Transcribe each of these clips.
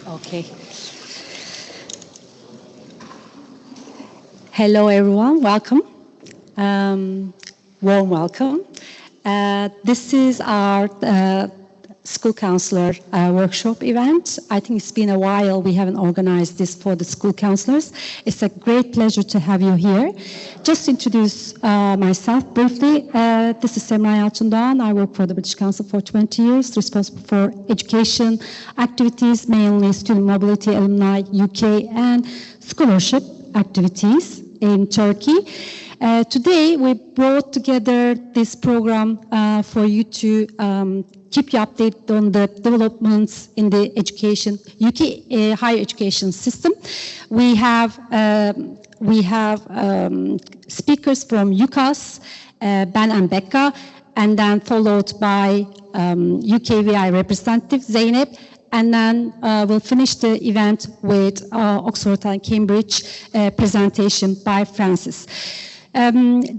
Okay. Hello, everyone. Welcome. Warm welcome. This is our school counselor workshop event. I think it's been a while we haven't organized this for the school counselors. It's a great pleasure to have you here. Just introduce myself briefly. This is Semra Yalçındoğan. I work for the British Council for 20 years, responsible for education activities, mainly student mobility, alumni, UK, and scholarship activities in Turkey. Today we brought together this program for you to keep you updated on the developments in the education, UK higher education system. We have speakers from UCAS, Ben and Becca, and then followed by UKVI representative Zeynep, and then we'll finish the event with Oxford and Cambridge presentation by Francis.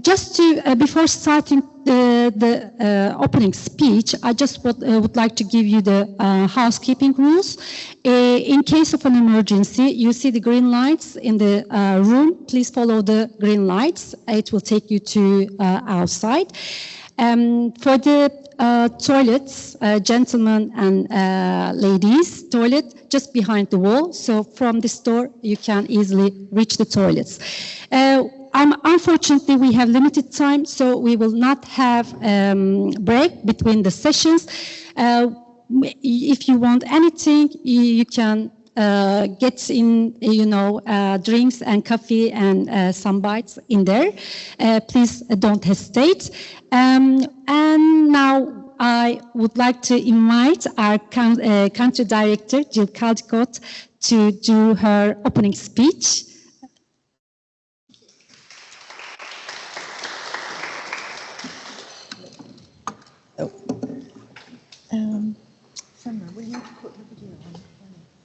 Just to, before starting the opening speech, I just would like to give you the housekeeping rules. In case of an emergency, you see the green lights in the room. Please follow the green lights. It will take you to outside. For the toilets, gentlemen and ladies, toilet just behind the wall. So from this door, you can easily reach the toilets. Unfortunately, we have limited time, so we will not have break between the sessions. If you want anything, you can get in, drinks and coffee and some bites in there. Please don't hesitate. And now I would like to invite our country director, Jill Caldicott, to do her opening speech. Summer, will you put the video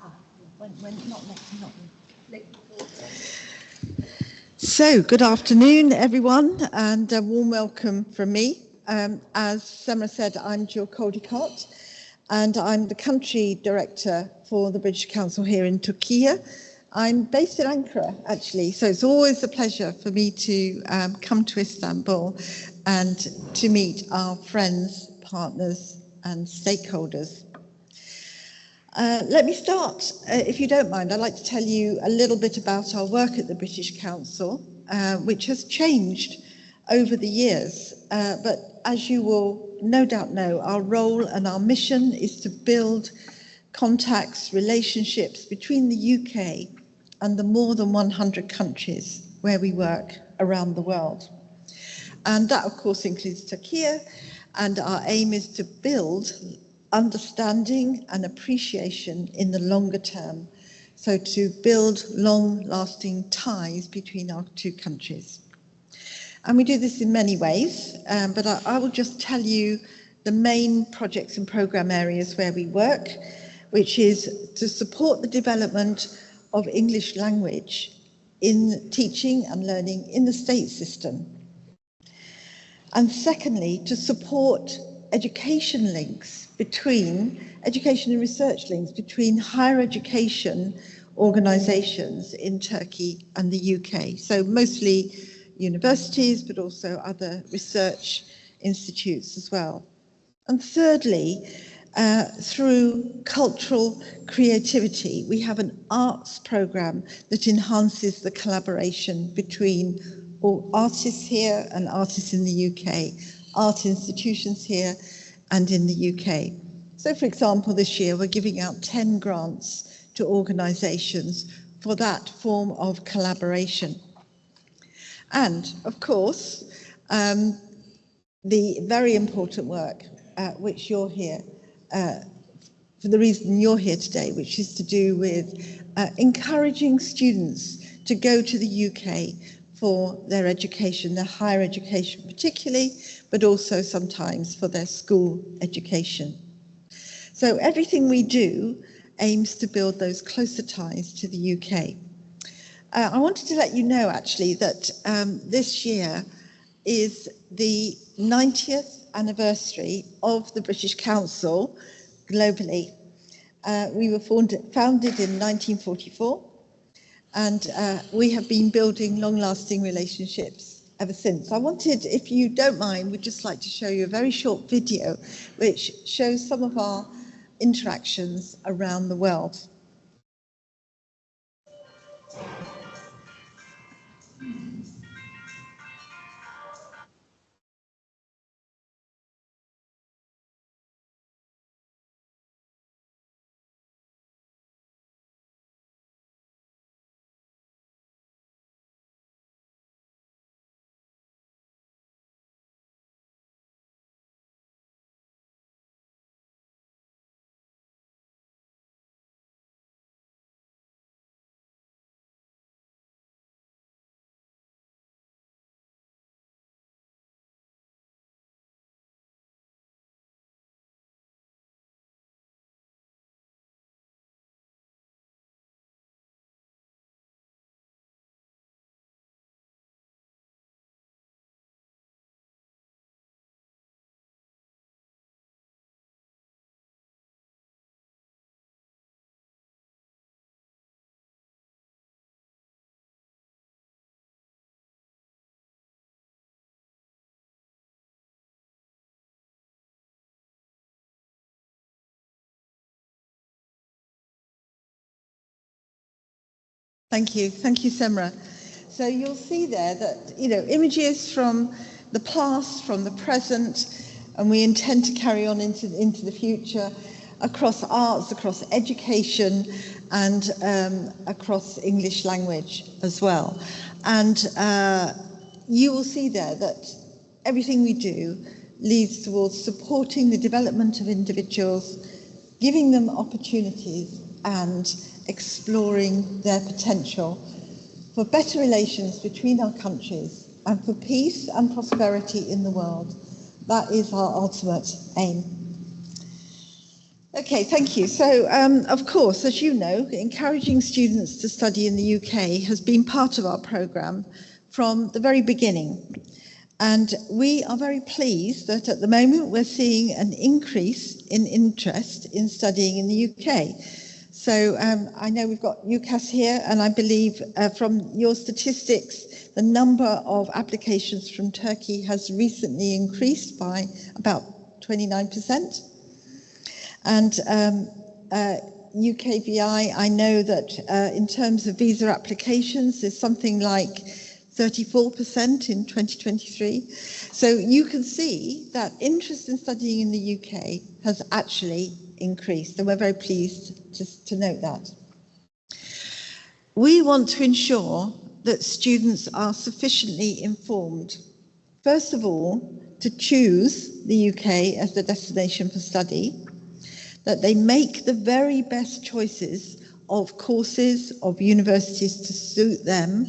on? So, good afternoon, everyone, and a warm welcome from me. As Semra said, I'm Jill Caldicott, and I'm the country director for the British Council here in Turkey. I'm based in Ankara, actually, so it's always a pleasure for me to come to Istanbul and to meet our friends, partners, and stakeholders. Let me start, if you don't mind. I'd like to tell you a little bit about our work at the British Council, which has changed over the years. But as you will no doubt know, our role and our mission is to build contacts, relationships between the UK and the more than 100 countries where we work around the world. And that, of course, includes Turkey, and our aim is to build understanding and appreciation in the longer term, so to build long-lasting ties between our two countries. And we do this in many ways, but I will just tell you the main projects and programme areas where we work, which is to support the development of English language in teaching and learning in the state system. And secondly, to support education links education and research links between higher education organisations in Turkey and the UK. So mostly universities, but also other research institutes as well. And thirdly, through cultural creativity, we have an arts programme that enhances the collaboration between all artists here and artists in the UK, art institutions here and in the UK. So, for example, this year we're giving out 10 grants to organisations for that form of collaboration. And, of course, the very important work which you're here, for the reason you're here today, which is to do with encouraging students to go to the UK for their education, their higher education particularly, but also sometimes for their school education. So everything we do aims to build those closer ties to the UK. I wanted to let you know actually that this year is the 90th anniversary of the British Council globally. We were founded in 1944, and we have been building long-lasting relationships ever since. I wanted, if you don't mind, would just like to show you a very short video which shows some of our interactions around the world. Thank you, Semra. So you'll see there that, images from the past, from the present, and we intend to carry on into the future across arts, across education, and across English language as well. And you will see there that everything we do leads towards supporting the development of individuals, giving them opportunities, and exploring their potential for better relations between our countries and for peace and prosperity in the world. That is our ultimate aim. Okay, thank you. So, of course, as you know, encouraging students to study in the UK has been part of our programme from the very beginning. And we are very pleased that at the moment we're seeing an increase in interest in studying in the UK. So I know we've got UCAS here, and I believe from your statistics, the number of applications from Turkey has recently increased by about 29%. And UKVI, I know that in terms of visa applications, there's something like 34% in 2023. So you can see that interest in studying in the UK has actually increased, and we're very pleased to note that. We want to ensure that students are sufficiently informed, first of all, to choose the UK as the destination for study, that they make the very best choices of courses, of universities to suit them,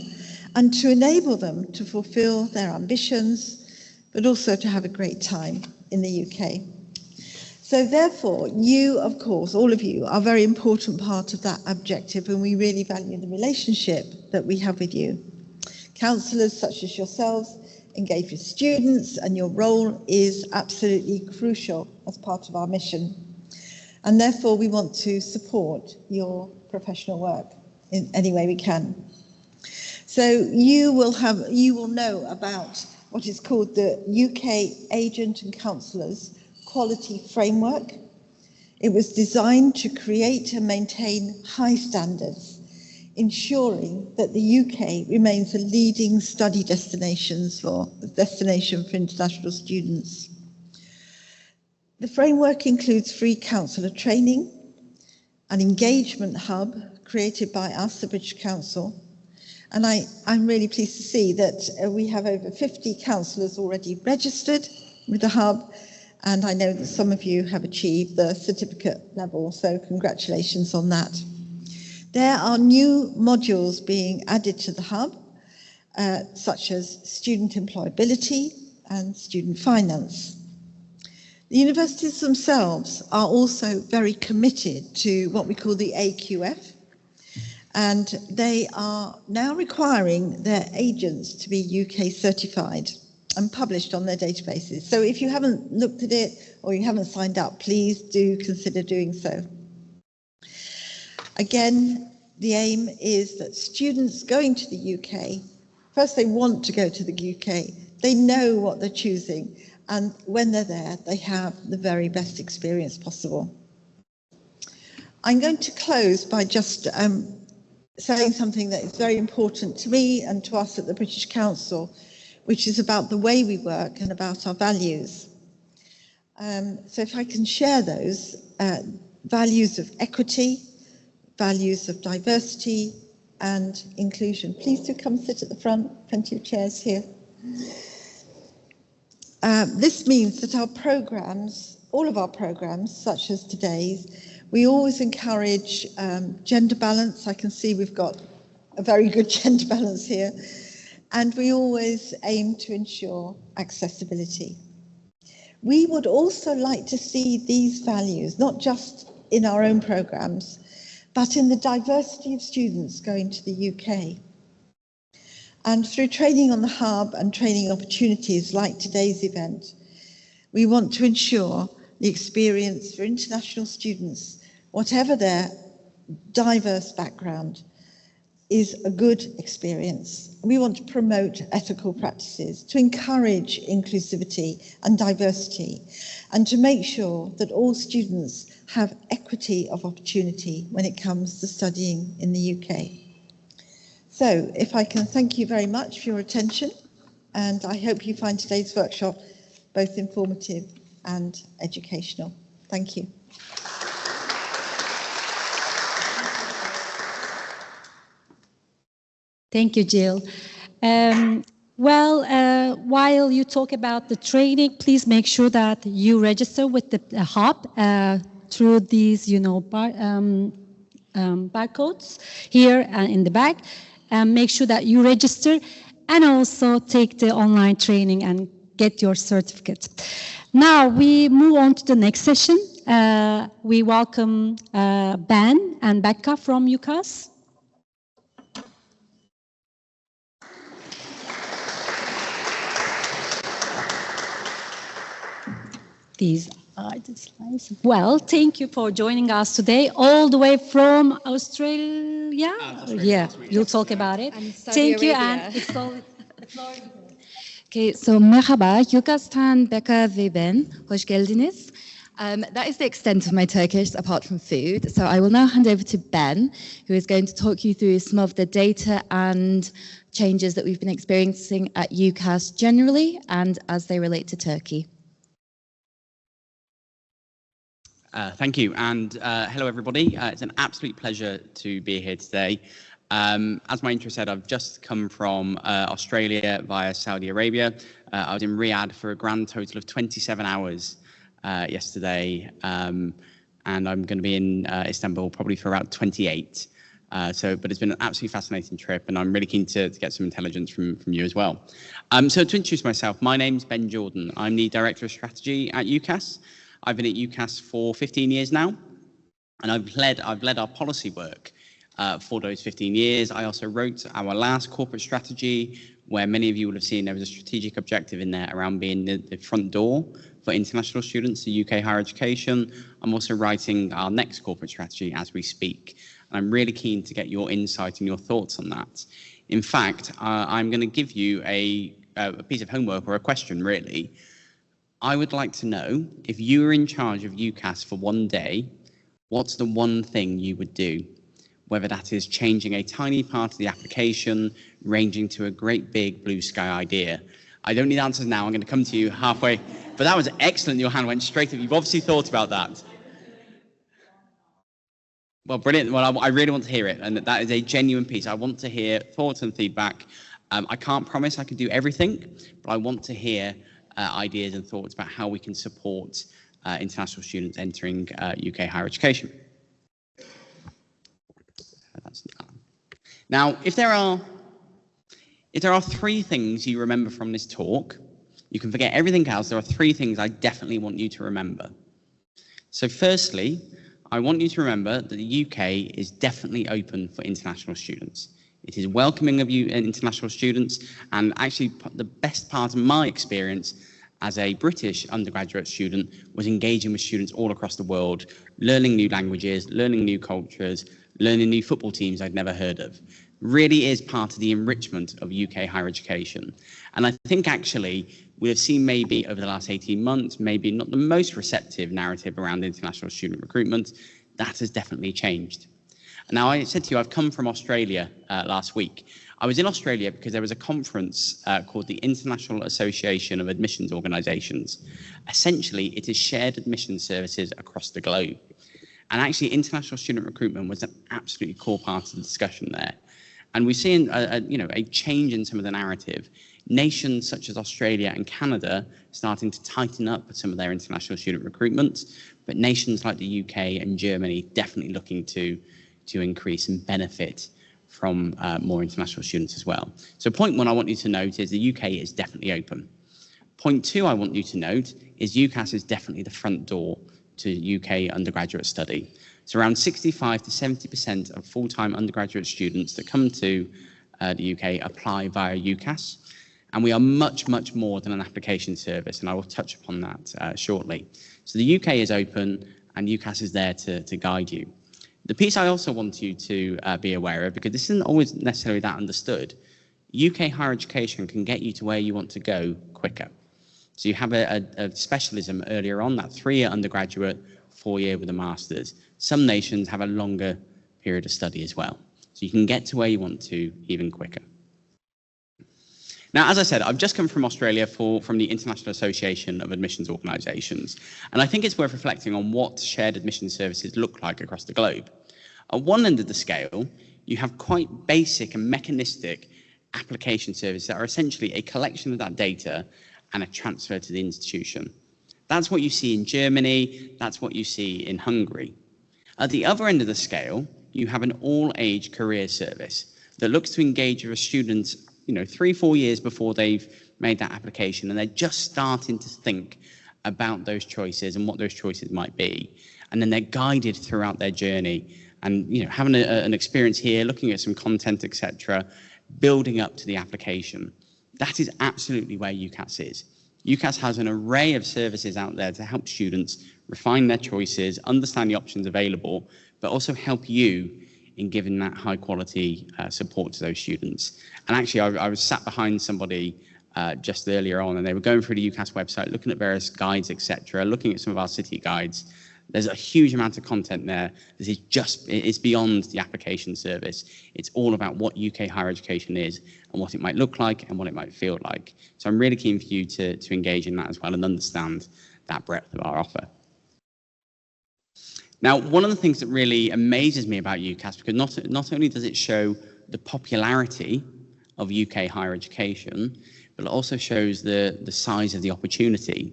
and to enable them to fulfill their ambitions, but also to have a great time in the UK. So therefore, you, of course, all of you, are a very important part of that objective, and we really value the relationship that we have with you. Counsellors such as yourselves engage with students, and your role is absolutely crucial as part of our mission. And therefore, we want to support your professional work in any way we can. So you will know about what is called the UK Agent and Counsellors Quality Framework. It was designed to create and maintain high standards, ensuring that the UK remains a leading study destination for international students. The framework includes free counsellor training, an engagement hub created by us, the British Council, and I'm really pleased to see that we have over 50 counsellors already registered with the hub, and I know that some of you have achieved the certificate level, so congratulations on that. There are new modules being added to the hub, such as student employability and student finance. The universities themselves are also very committed to what we call the AQF, and they are now requiring their agents to be UK certified and published on their databases. So if you haven't looked at it or you haven't signed up, please do consider doing so. Again, the aim is that students going to the UK, first they want to go to the UK, they know what they're choosing, and when they're there, they have the very best experience possible. I'm going to close by just saying something that is very important to me and to us at the British Council, which is about the way we work and about our values. So if I can share those values of equity, values of diversity and inclusion. Please do come sit at the front, plenty of chairs here. This means that our programmes, all of our programmes, such as today's, we always encourage gender balance. I can see we've got a very good gender balance here. And we always aim to ensure accessibility. We would also like to see these values, not just in our own programmes, but in the diversity of students going to the UK. And through training on the hub and training opportunities like today's event, we want to ensure the experience for international students, whatever their diverse background, is a good experience. We want to promote ethical practices, to encourage inclusivity and diversity, and to make sure that all students have equity of opportunity when it comes to studying in the UK. So, if I can thank you very much for your attention, and I hope you find today's workshop both informative and educational. Thank you. Thank you, Jill. While you talk about the training, please make sure that you register with the hub through these, barcodes here in the back. Make sure that you register and also take the online training and get your certificate. Now we move on to the next session. We welcome Ben and Becca from UCAS. These are the slides. Well, thank you for joining us today, all the way from Australia. Yeah, you'll talk about it. Thank you, and it's all. Okay, so merhaba, UCAS'tan Becca ve ben. Hoş geldiniz. That is the extent of my Turkish, apart from food. So I will now hand over to Ben, who is going to talk you through some of the data and changes that we've been experiencing at UCAS generally and as they relate to Turkey. Thank you, and hello everybody. It's an absolute pleasure to be here today. As my intro said, I've just come from Australia via Saudi Arabia. I was in Riyadh for a grand total of 27 hours yesterday, and I'm going to be in Istanbul probably for about 28. But it's been an absolutely fascinating trip, and I'm really keen to get some intelligence from you as well. So to introduce myself, my name's Ben Jordan. I'm the Director of Strategy at UCAS. I've been at UCAS for 15 years now, and I've led our policy work for those 15 years. I also wrote our last corporate strategy, where many of you will have seen there was a strategic objective in there around being the front door for international students to UK higher education. I'm also writing our next corporate strategy as we speak. And I'm really keen to get your insight and your thoughts on that. In fact, I'm going to give you a piece of homework or a question, really. I would like to know, if you were in charge of UCAS for one day, what's the one thing you would do? Whether that is changing a tiny part of the application, ranging to a great big blue sky idea. I don't need answers now, I'm going to come to you halfway. But that was excellent, your hand went straight up. You've obviously thought about that. Well, brilliant. Well, I really want to hear it, and that is a genuine piece. I want to hear thoughts and feedback. I can't promise I can do everything, but I want to hear ideas and thoughts about how we can support international students entering UK higher education. Now, if there are three things you remember from this talk, you can forget everything else. There are three things I definitely want you to remember. So firstly, I want you to remember that the UK is definitely open for international students. It is welcoming of you international students, and actually the best part of my experience as a British undergraduate student was engaging with students all across the world, learning new languages, learning new cultures, learning new football teams I'd never heard of. Really is part of the enrichment of UK higher education. And I think actually we have seen maybe over the last 18 months, maybe not the most receptive narrative around international student recruitment. That has definitely changed. Now, I said to you, I've come from Australia last week. I was in Australia because there was a conference called the International Association of Admissions Organisations. Essentially, it is shared admission services across the globe. And actually, international student recruitment was an absolutely core part of the discussion there. And we're seeing a change in some of the narrative. Nations such as Australia and Canada starting to tighten up some of their international student recruitment, but nations like the UK and Germany definitely looking to increase and benefit from more international students as well. So point one I want you to note is the UK is definitely open. Point two I want you to note is UCAS is definitely the front door to UK undergraduate study. So around 65 to 70% of full-time undergraduate students that come to the UK apply via UCAS. And we are much, much more than an application service, and I will touch upon that shortly. So the UK is open, and UCAS is there to guide you. The piece I also want you to be aware of, because this isn't always necessarily that understood, UK higher education can get you to where you want to go quicker. So you have a specialism earlier on, that 3-year undergraduate, 4-year with a master's. Some nations have a longer period of study as well. So you can get to where you want to even quicker. Now, as I said, I've just come from Australia from the International Association of Admissions Organisations, and I think it's worth reflecting on what shared admission services look like across the globe. At one end of the scale, you have quite basic and mechanistic application services that are essentially a collection of that data and a transfer to the institution. That's what you see in Germany, that's what you see in Hungary. At the other end of the scale, you have an all-age career service that looks to engage with a student 3-4 years before they've made that application, and they're just starting to think about those choices and what those choices might be. And then they're guided throughout their journey and having an experience here, looking at some content, etc., building up to the application. That is absolutely where UCAS is. UCAS has an array of services out there to help students refine their choices, understand the options available, but also help you in giving that high quality support to those students. And actually, I was sat behind somebody just earlier on, and they were going through the UCAS website, looking at various guides, etc., looking at some of our city guides. There's a huge amount of content there. It's beyond the application service. It's all about what UK higher education is and what it might look like and what it might feel like. So I'm really keen for you to engage in that as well and understand that breadth of our offer. Now, one of the things that really amazes me about UCAS, because not only does it show the popularity of UK higher education, but it also shows the size of the opportunity.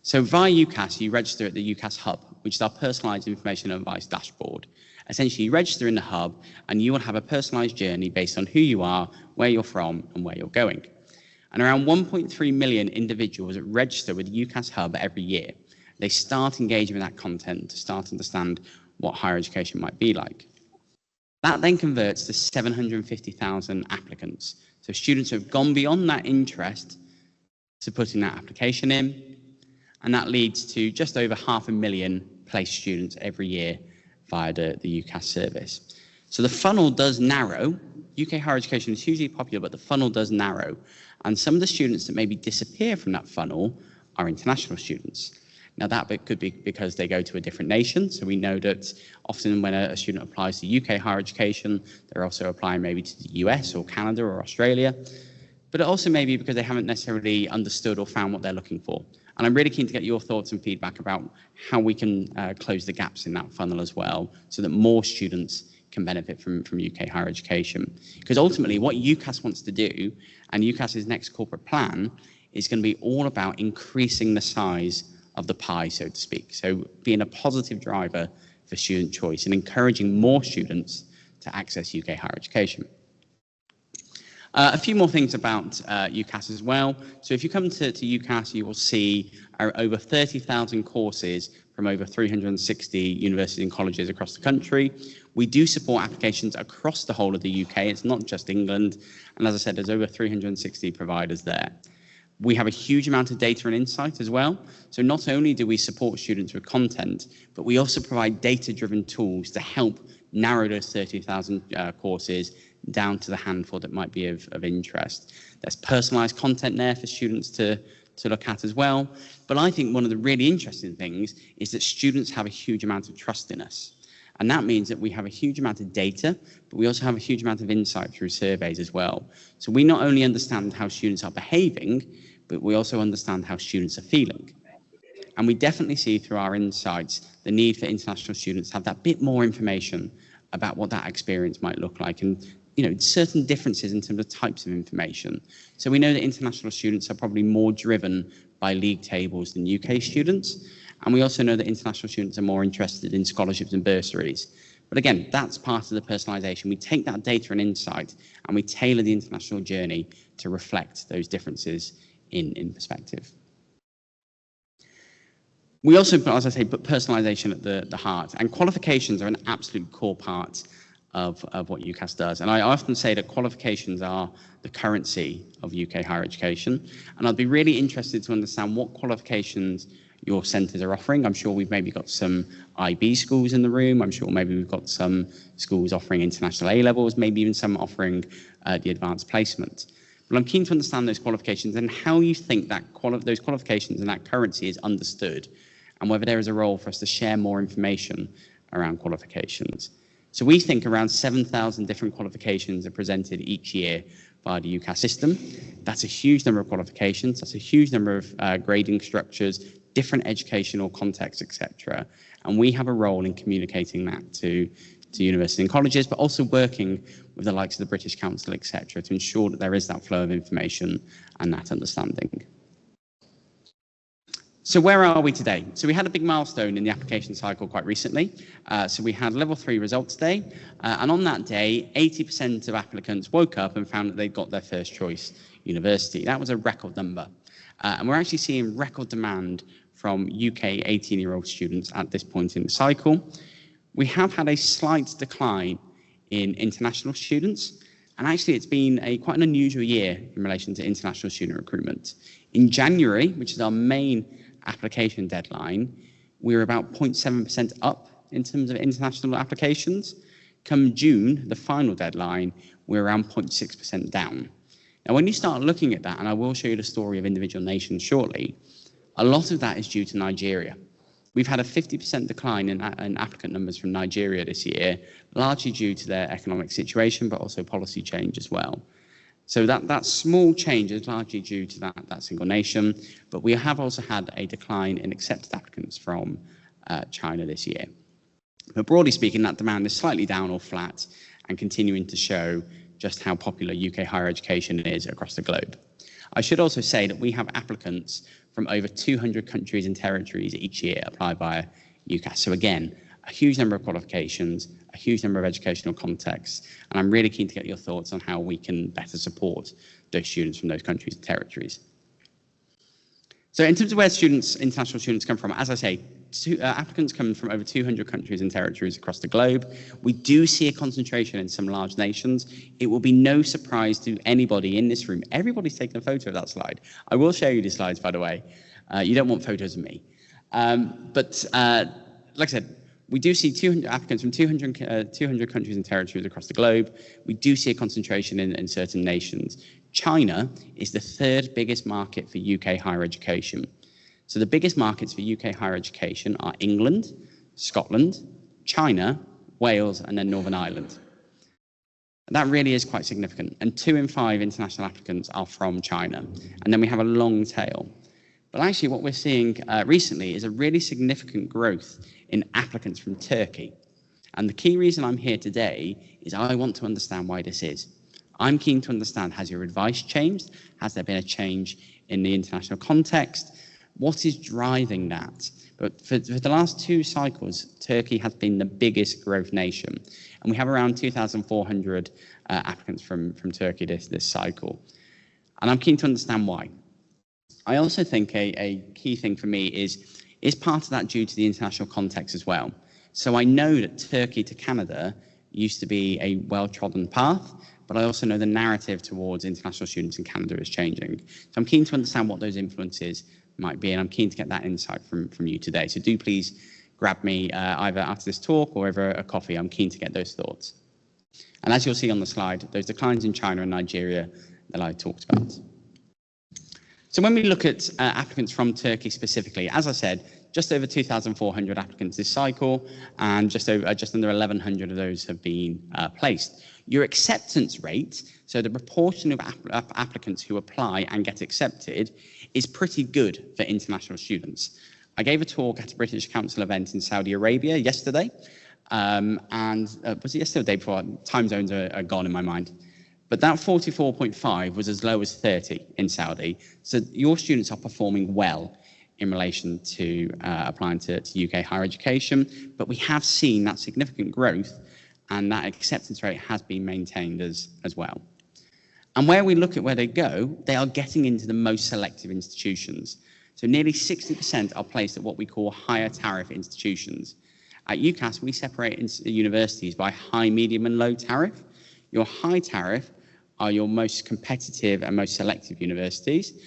So via UCAS, you register at the UCAS Hub, which is our personalised information and advice dashboard. Essentially, you register in the hub, and you will have a personalised journey based on who you are, where you're from, and where you're going. And around 1.3 million individuals register with UCAS Hub every year. They start engaging with that content to start to understand what higher education might be like. That then converts to 750,000 applicants. So students have gone beyond that interest to putting that application in, and that leads to just over 500,000 placed students every year via the UCAS service. So the funnel does narrow. UK higher education is hugely popular, but the funnel does narrow. And some of the students that maybe disappear from that funnel are international students. Now that could be because they go to a different nation. So we know that often when a student applies to UK higher education, they're also applying maybe to the US or Canada or Australia. But it also may be because they haven't necessarily understood or found what they're looking for. And I'm really keen to get your thoughts and feedback about how we can close the gaps in that funnel as well, so that more students can benefit from UK higher education. Because ultimately what UCAS wants to do, and UCAS's next corporate plan, is going to be all about increasing the size of the pie, so to speak. So being a positive driver for student choice and encouraging more students to access UK higher education. A few more things about UCAS as well. So if you come to UCAS, you will see over 30,000 courses from over 360 universities and colleges across the country. We do support applications across the whole of the UK. It's not just England. And as I said, there's over 360 providers there. We have a huge amount of data and insight as well. So not only do we support students with content, but we also provide data-driven tools to help narrow those 30,000 courses down to the handful that might be of interest. There's personalized content there for students to look at as well. But I think one of the really interesting things is that students have a huge amount of trust in us. And that means that we have a huge amount of data, but we also have a huge amount of insight through surveys as well. So we not only understand how students are behaving, but we also understand how students are feeling. And we definitely see through our insights the need for international students to have that bit more information about what that experience might look like, and certain differences in terms of types of information. So we know that international students are probably more driven by league tables than UK students. And we also know that international students are more interested in scholarships and bursaries. But again, that's part of the personalisation. We take that data and insight and we tailor the international journey to reflect those differences in perspective. We also, as I say, put personalisation at the heart, and qualifications are an absolute core part of what UCAS does. And I often say that qualifications are the currency of UK higher education. And I'd be really interested to understand what qualifications your centres are offering. I'm sure we've maybe got some IB schools in the room. I'm sure maybe we've got some schools offering international A-levels, maybe even some offering the advanced placement. But I'm keen to understand those qualifications and how you think that those qualifications and that currency is understood, and whether there is a role for us to share more information around qualifications. So we think around 7,000 different qualifications are presented each year via the UCAS system. That's a huge number of qualifications. That's a huge number of grading structures, different educational contexts, etc. And we have a role in communicating that to universities and colleges, but also working with the likes of the British Council, etc., to ensure that there is that flow of information and that understanding. So where are we today? So we had a big milestone in the application cycle quite recently. So we had level 3 results day, and on that day, 80% of applicants woke up and found that they'd got their first choice university. That was a record number. And we're actually seeing record demand from UK 18-year-old students at this point in the cycle. We have had a slight decline in international students, and actually it's been quite an unusual year in relation to international student recruitment. In January, which is our main application deadline, we were about 0.7% up in terms of international applications. Come June, the final deadline, we're around 0.6% down. Now, when you start looking at that, and I will show you the story of individual nations shortly, a lot of that is due to Nigeria. We've had a 50% decline in applicant numbers from Nigeria this year, largely due to their economic situation, but also policy change as well. So that small change is largely due to that single nation, but we have also had a decline in accepted applicants from China this year. But broadly speaking, that demand is slightly down or flat and continuing to show just how popular UK higher education is across the globe. I should also say that we have applicants from over 200 countries and territories each year apply via UCAS. So again, a huge number of qualifications, a huge number of educational contexts, and I'm really keen to get your thoughts on how we can better support those students from those countries and territories. So in terms of where international students come from, as I say, applicants come from over 200 countries and territories across the globe. We do see a concentration in some large nations. It will be no surprise to anybody in this room. Everybody's taken a photo of that slide. I will show you the slides, by the way. You don't want photos of me. But like I said, we do see 200 applicants from 200 countries and territories across the globe. We do see a concentration in certain nations. China is the third biggest market for UK higher education. So the biggest markets for UK higher education are England, Scotland, China, Wales, and then Northern Ireland. And that really is quite significant. And 2 in 5 international applicants are from China. And then we have a long tail. But actually what we're seeing recently is a really significant growth in applicants from Turkey. And the key reason I'm here today is I want to understand why this is. I'm keen to understand, has your advice changed? Has there been a change in the international context? What is driving that? But for the last 2 cycles, Turkey has been the biggest growth nation. And we have around 2,400 applicants from Turkey this cycle. And I'm keen to understand why. I also think a key thing for me is part of that due to the international context as well. So I know that Turkey to Canada used to be a well-trodden path, but I also know the narrative towards international students in Canada is changing. So I'm keen to understand what those influences might be, and I'm keen to get that insight from you today. So do please grab me either after this talk or over a coffee. I'm keen to get those thoughts. And as you'll see on the slide, those declines in China and Nigeria that I talked about. So when we look at applicants from Turkey specifically, as I said, just over 2,400 applicants this cycle, and just under 1,100 of those have been placed. Your acceptance rate, so the proportion of applicants who apply and get accepted, is pretty good for international students. I gave a talk at a British Council event in Saudi Arabia yesterday, and was it yesterday or the day before? Time zones are gone in my mind. But that 44.5 was as low as 30 in Saudi. So your students are performing well in relation to applying to UK higher education. But we have seen that significant growth, and that acceptance rate has been maintained as well. And where we look at where they go, they are getting into the most selective institutions. So nearly 60% are placed at what we call higher tariff institutions. At UCAS, we separate universities by high, medium, and low tariff. Your high tariff are your most competitive and most selective universities.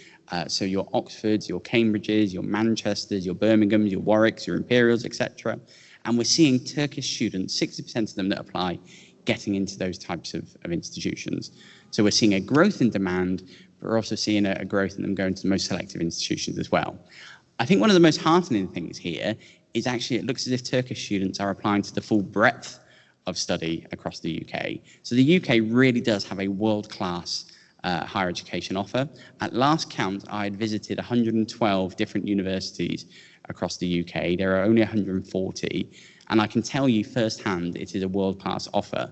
So your Oxfords, your Cambridges, your Manchesters, your Birminghams, your Warwicks, your Imperials, etc. And we're seeing Turkish students, 60% of them that apply, getting into those types of institutions. So we're seeing a growth in demand, but we're also seeing a growth in them going to the most selective institutions as well. I think one of the most heartening things here is actually it looks as if Turkish students are applying to the full breadth of study across the UK. So the UK really does have a world-class higher education offer. At last count, I had visited 112 different universities across the UK. There are only 140, and I can tell you firsthand it is a world-class offer.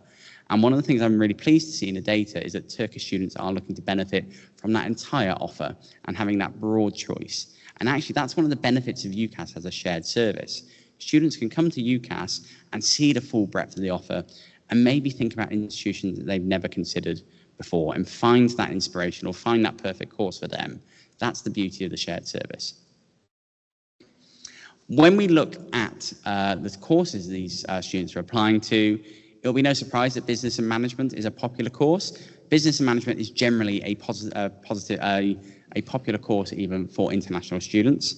And one of the things I'm really pleased to see in the data is that Turkish students are looking to benefit from that entire offer and having that broad choice. And actually, that's one of the benefits of UCAS as a shared service. Students can come to UCAS and see the full breadth of the offer and maybe think about institutions that they've never considered before and find that inspiration or find that perfect course for them. That's the beauty of the shared service. When we look at the courses these students are applying to, it'll be no surprise that business and management is a popular course. Business and management is generally a popular course even for international students.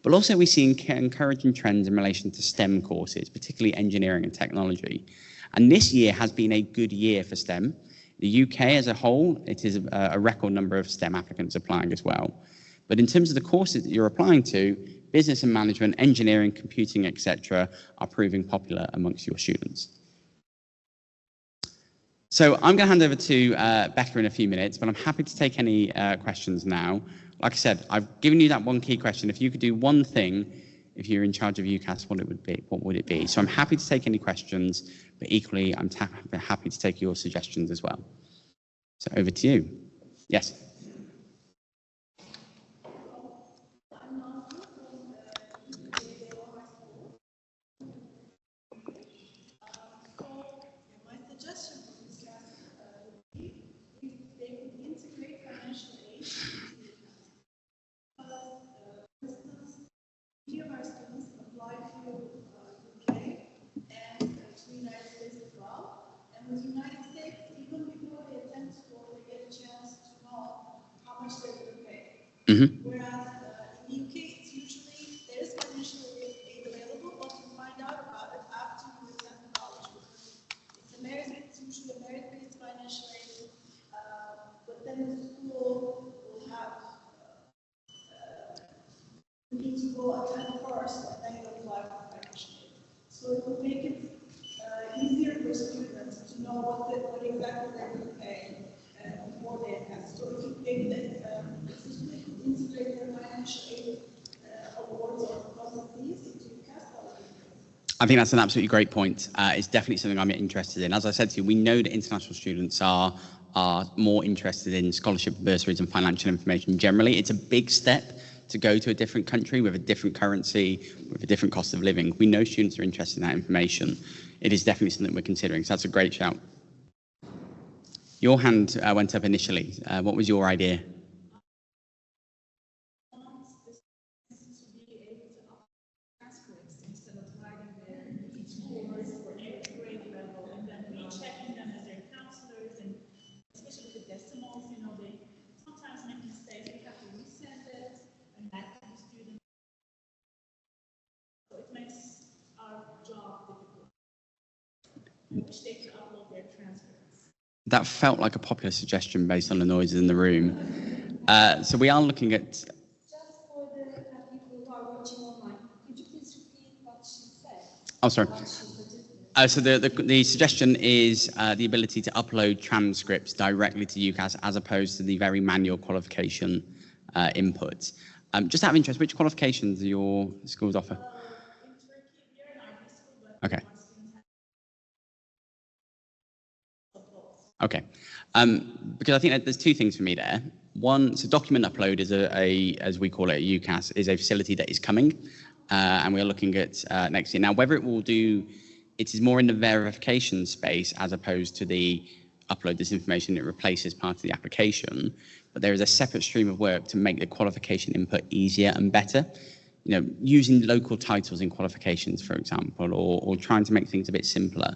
But also we see encouraging trends in relation to STEM courses, particularly engineering and technology. And this year has been a good year for STEM. The UK as a whole, it is a record number of STEM applicants applying as well. But in terms of the courses that you're applying to, business and management, engineering, computing, etc., are proving popular amongst your students. So I'm going to hand over to Becca in a few minutes, but I'm happy to take any questions now. Like I said, I've given you that one key question. If you could do one thing, if you're in charge of UCAS, what would it be? So I'm happy to take any questions, but equally, I'm happy to take your suggestions as well. So over to you. Yes. Mm-hmm. Whereas in the UK, it's usually there is financial aid available, but you find out about it after you attend college. It's usually a merit-based financial aid, but then the school will have you need to go attend first, and then you apply for financial aid. So it will make it easier for students to know what exactly they're going to pay before they attend. So if you pay integrate their financial aid awards or policies into UCAS, that would be great. I think that's an absolutely great point. It's definitely something I'm interested in. As I said to you, we know that international students are more interested in scholarship bursaries and financial information generally. It's a big step to go to a different country with a different currency, with a different cost of living. We know students are interested in that information. It is definitely something we're considering, so that's a great shout. Your hand went up initially. What was your idea? which they can upload their transcripts. That felt like a popular suggestion based on the noises in the room. So we are looking at... Just for the people who are watching online, could you please repeat what she said? Oh, sorry. So the suggestion is the ability to upload transcripts directly to UCAS as opposed to the very manual qualification input. Just out of interest, which qualifications do your schools offer? In Turkey, we are in our school, but Okay. Okay. Okay. Because I think that there's two things for me there. One, so document upload is as we call it at UCAS, is a facility that is coming, and we're looking at next year. Now, whether it will do, it is more in the verification space as opposed to the upload this information, it replaces part of the application, but there is a separate stream of work to make the qualification input easier and better. You know, using local titles in qualifications, for example, or trying to make things a bit simpler.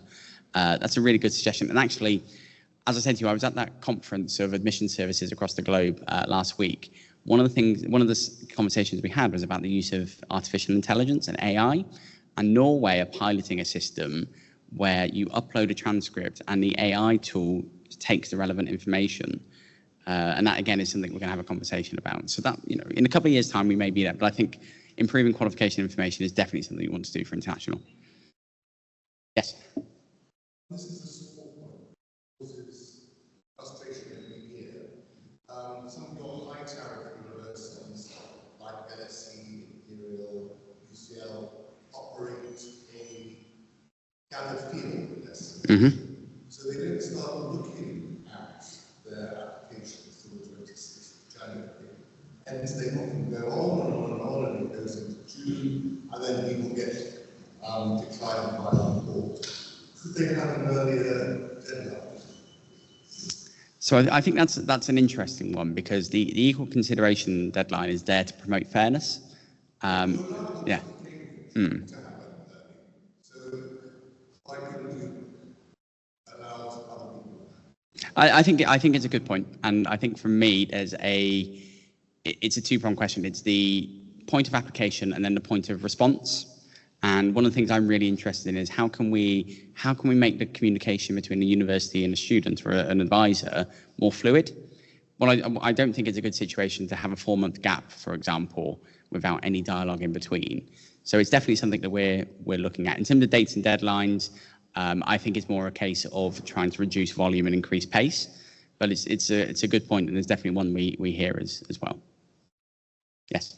That's a really good suggestion. And actually, as I said to you, I was at that conference of admission services across the globe last week. One of the conversations we had was about the use of artificial intelligence and AI. And Norway are piloting a system where you upload a transcript and the AI tool takes the relevant information. And that, again, is something we're going to have a conversation about. So that, you know, in a couple of years' time, we may be there. But I think improving qualification information is definitely something we want to do for international. Yes? This is a support point. Causes frustration every year. Some of your high tariff universities, like LSE, Imperial, UCL, operate a gathered field with this. So they don't start looking at their applications till the 26th of January. And they often go on and on and on, and it goes into June, and then people get declined by the report. Could they have an earlier deadline? So I think that's an interesting one, because the equal consideration deadline is there to promote fairness. Yeah. I think it's a good point, and I think for me it's a two-pronged question. It's the point of application and then the point of response. And one of the things I'm really interested in is how can we make the communication between the university and a student or an advisor more fluid? Well, I don't think it's a good situation to have a 4-month gap, for example, without any dialogue in between. So it's definitely something that we're looking at. In terms of dates and deadlines, I think it's more a case of trying to reduce volume and increase pace. But it's a good point, and there's definitely one we hear as well. Yes.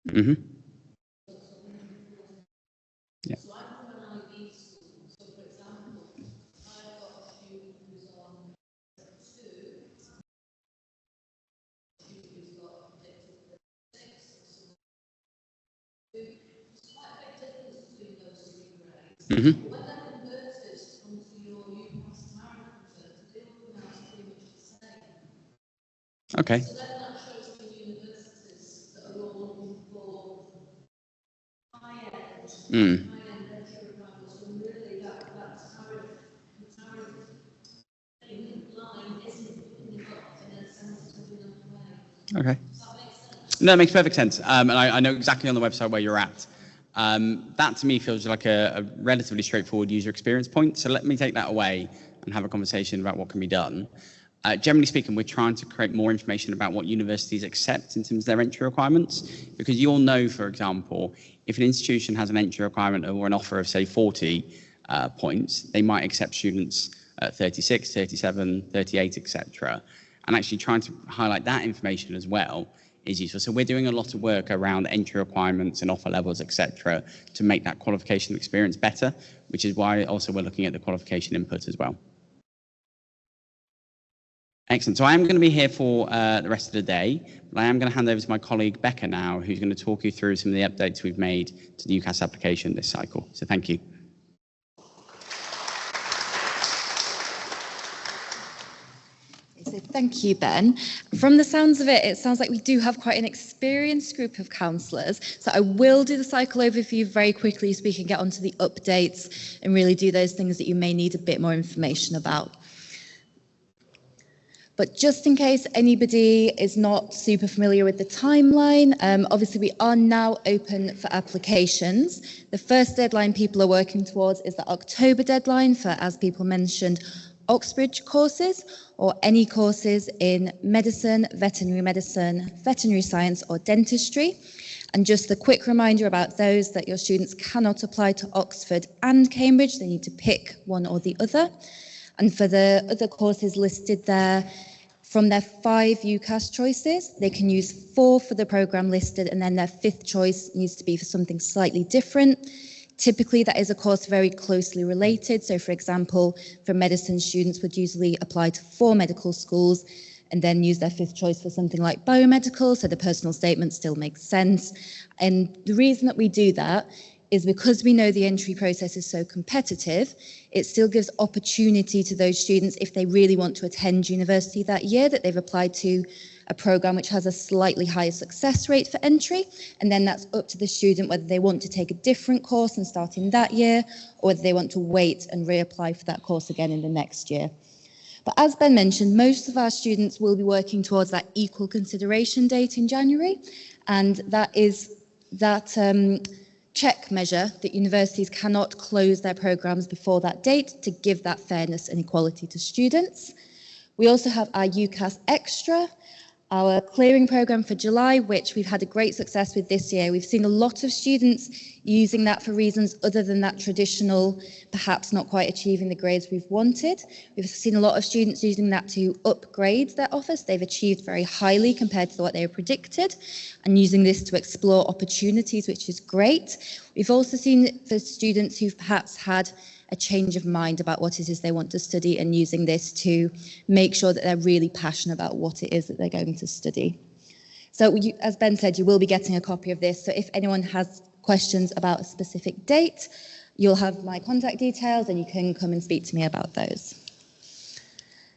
Mm-hmm. Yeah. So I'm from an IB school. So for example, I've got a student who's on 2, a student who's got predicted 6, there's quite a big difference between those 3 grades. Mm-hmm. When they're converted onto your UCAS tariff returns, they all come out pretty much the same. Okay. So then that shows the universities that are all looking for high-end entry requirements, when really that tariff line isn't picking up in a sensitive enough way. Okay. Does that make sense? No, it makes perfect sense. And I know exactly on the website where you're at. That to me feels like a relatively straightforward user experience point. So let me take that away and have a conversation about what can be done. Generally speaking, we're trying to create more information about what universities accept in terms of their entry requirements, because you'll know, for example, if an institution has an entry requirement or an offer of, say, 40 points, they might accept students at 36, 37, 38, etc. And actually trying to highlight that information as well is useful. So we're doing a lot of work around entry requirements and offer levels, etc., to make that qualification experience better, which is why also we're looking at the qualification input as well. Excellent. So I am going to be here for the rest of the day, but I am going to hand over to my colleague Becca now, who's going to talk you through some of the updates we've made to the UCAS application this cycle. So thank you. So So thank you, Ben. From the sounds of it, it sounds like we do have quite an experienced group of counsellors. So I will do the cycle overview very quickly so we can get onto the updates and really do those things that you may need a bit more information about. But just in case anybody is not super familiar with the timeline, obviously we are now open for applications. The first deadline people are working towards is the October deadline for, as people mentioned, Oxbridge courses or any courses in medicine, veterinary science or dentistry. And just a quick reminder about those that your students cannot apply to Oxford and Cambridge, they need to pick one or the other. And for the other courses listed there, from their 5 UCAS choices, they can use 4 for the programme listed, and then their 5th choice needs to be for something slightly different. Typically, that is a course very closely related. So, for example, for medicine, students would usually apply to 4 medical schools and then use their 5th choice for something like biomedical, so the personal statement still makes sense. And the reason that we do that is because we know the entry process is so competitive, it still gives opportunity to those students if they really want to attend university that year, that they've applied to a programme which has a slightly higher success rate for entry, and then that's up to the student whether they want to take a different course and start in that year, or whether they want to wait and reapply for that course again in the next year. But as Ben mentioned, most of our students will be working towards that equal consideration date in January, and that is that check measure that universities cannot close their programmes before that date to give that fairness and equality to students. We also have our UCAS Extra, our clearing programme for July, which we've had a great success with this year. We've seen a lot of students using that for reasons other than that traditional, perhaps not quite achieving the grades we've wanted. We've seen a lot of students using that to upgrade their offers. They've achieved very highly compared to what they were predicted, and using this to explore opportunities, which is great. We've also seen for students who've perhaps had a change of mind about what it is they want to study, and using this to make sure that they're really passionate about what it is that they're going to study. So as Ben said, you will be getting a copy of this. So if anyone has questions about a specific date, you'll have my contact details and you can come and speak to me about those.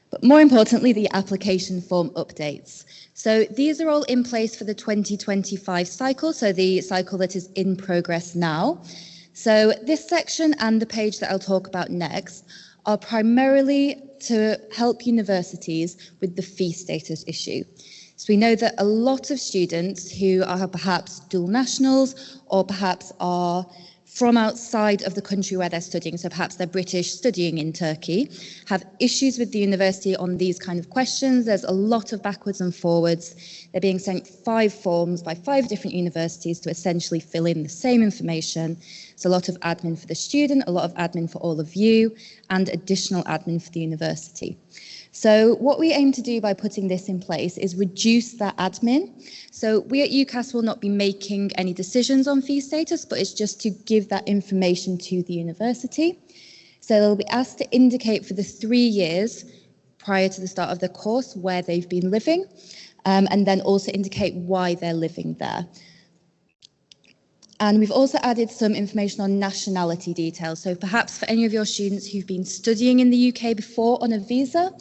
But more importantly, the application form updates. So these are all in place for the 2025 cycle, so the cycle that is in progress now. So this section and the page that I'll talk about next are primarily to help universities with the fee status issue. So we know that a lot of students who are perhaps dual nationals or perhaps are from outside of the country where they're studying, so perhaps they're British studying in Turkey, have issues with the university on these kind of questions. There's a lot of backwards and forwards. They're being sent 5 forms by 5 different universities to essentially fill in the same information. It's a lot of admin for the student, a lot of admin for all of you, and additional admin for the university. So what we aim to do by putting this in place is reduce that admin. So we at UCAS will not be making any decisions on fee status, but it's just to give that information to the university. So they'll be asked to indicate for the 3 years prior to the start of the course where they've been living, and then also indicate why they're living there. And we've also added some information on nationality details. So perhaps for any of your students who've been studying in the UK before on a visa,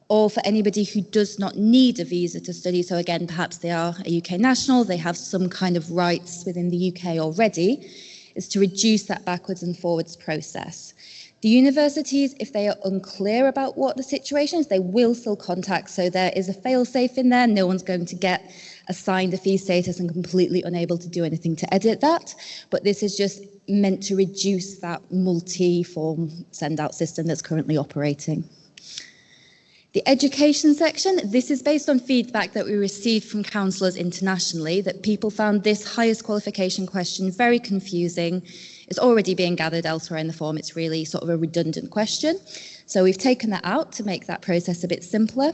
or for anybody who does not need a visa to study. So again, perhaps they are a UK national, they have some kind of rights within the UK already, is to reduce that backwards and forwards process. The universities, if they are unclear about what the situation is, they will still contact. So there is a fail-safe in there. No one's going to get assigned a fee status and completely unable to do anything to edit that. But this is just meant to reduce that multi-form send-out system that's currently operating. The education section, this is based on feedback that we received from counsellors internationally, that people found this highest qualification question very confusing. It's already being gathered elsewhere in the form. It's really sort of a redundant question. So we've taken that out to make that process a bit simpler.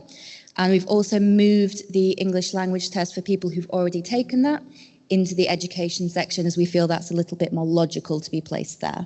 And we've also moved the English language test for people who've already taken that into the education section, as we feel that's a little bit more logical to be placed there.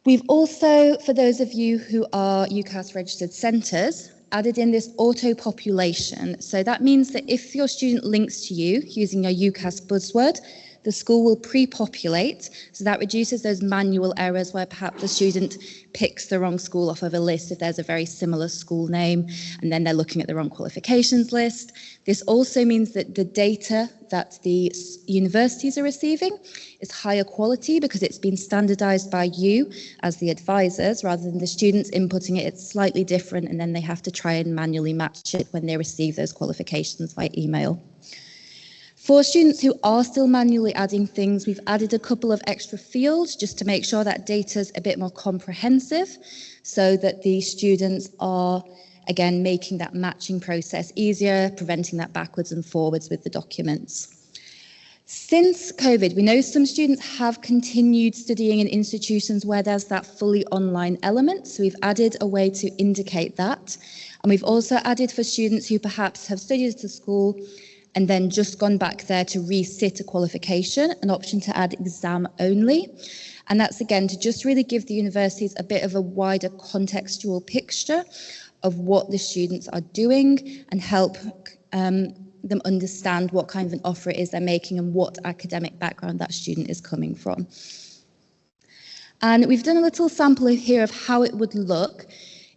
We've also, for those of you who are UCAS registered centres, added in this auto-population. So that means that if your student links to you using your UCAS buzzword, the school will pre-populate, so that reduces those manual errors where perhaps the student picks the wrong school off of a list if there's a very similar school name, and then they're looking at the wrong qualifications list. This also means that the data that the universities are receiving is higher quality because it's been standardized by you as the advisors rather than the students inputting it. It's slightly different, and then they have to try and manually match it when they receive those qualifications via email. For students who are still manually adding things, we've added a couple of extra fields just to make sure that data is a bit more comprehensive so that the students are, again, making that matching process easier, preventing that backwards and forwards with the documents. Since COVID, we know some students have continued studying in institutions where there's that fully online element, so we've added a way to indicate that. And we've also added for students who perhaps have studied at a school and then just gone back there to resit a qualification, an option to add exam only. And that's again to just really give the universities a bit of a wider contextual picture of what the students are doing and help them understand what kind of an offer it is they're making and what academic background that student is coming from. And we've done a little sample here of how it would look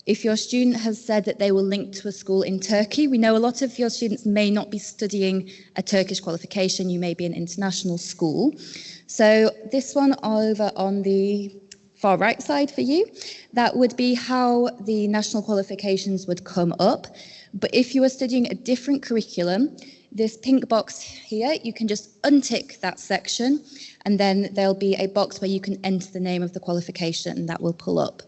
if your student has said that they will link to a school in Turkey. We know a lot of your students may not be studying a Turkish qualification, you may be an international school. So this one over on the far right side for you, that would be how the national qualifications would come up. But if you are studying a different curriculum, this pink box here, you can just untick that section, and then there'll be a box where you can enter the name of the qualification, and that will pull up.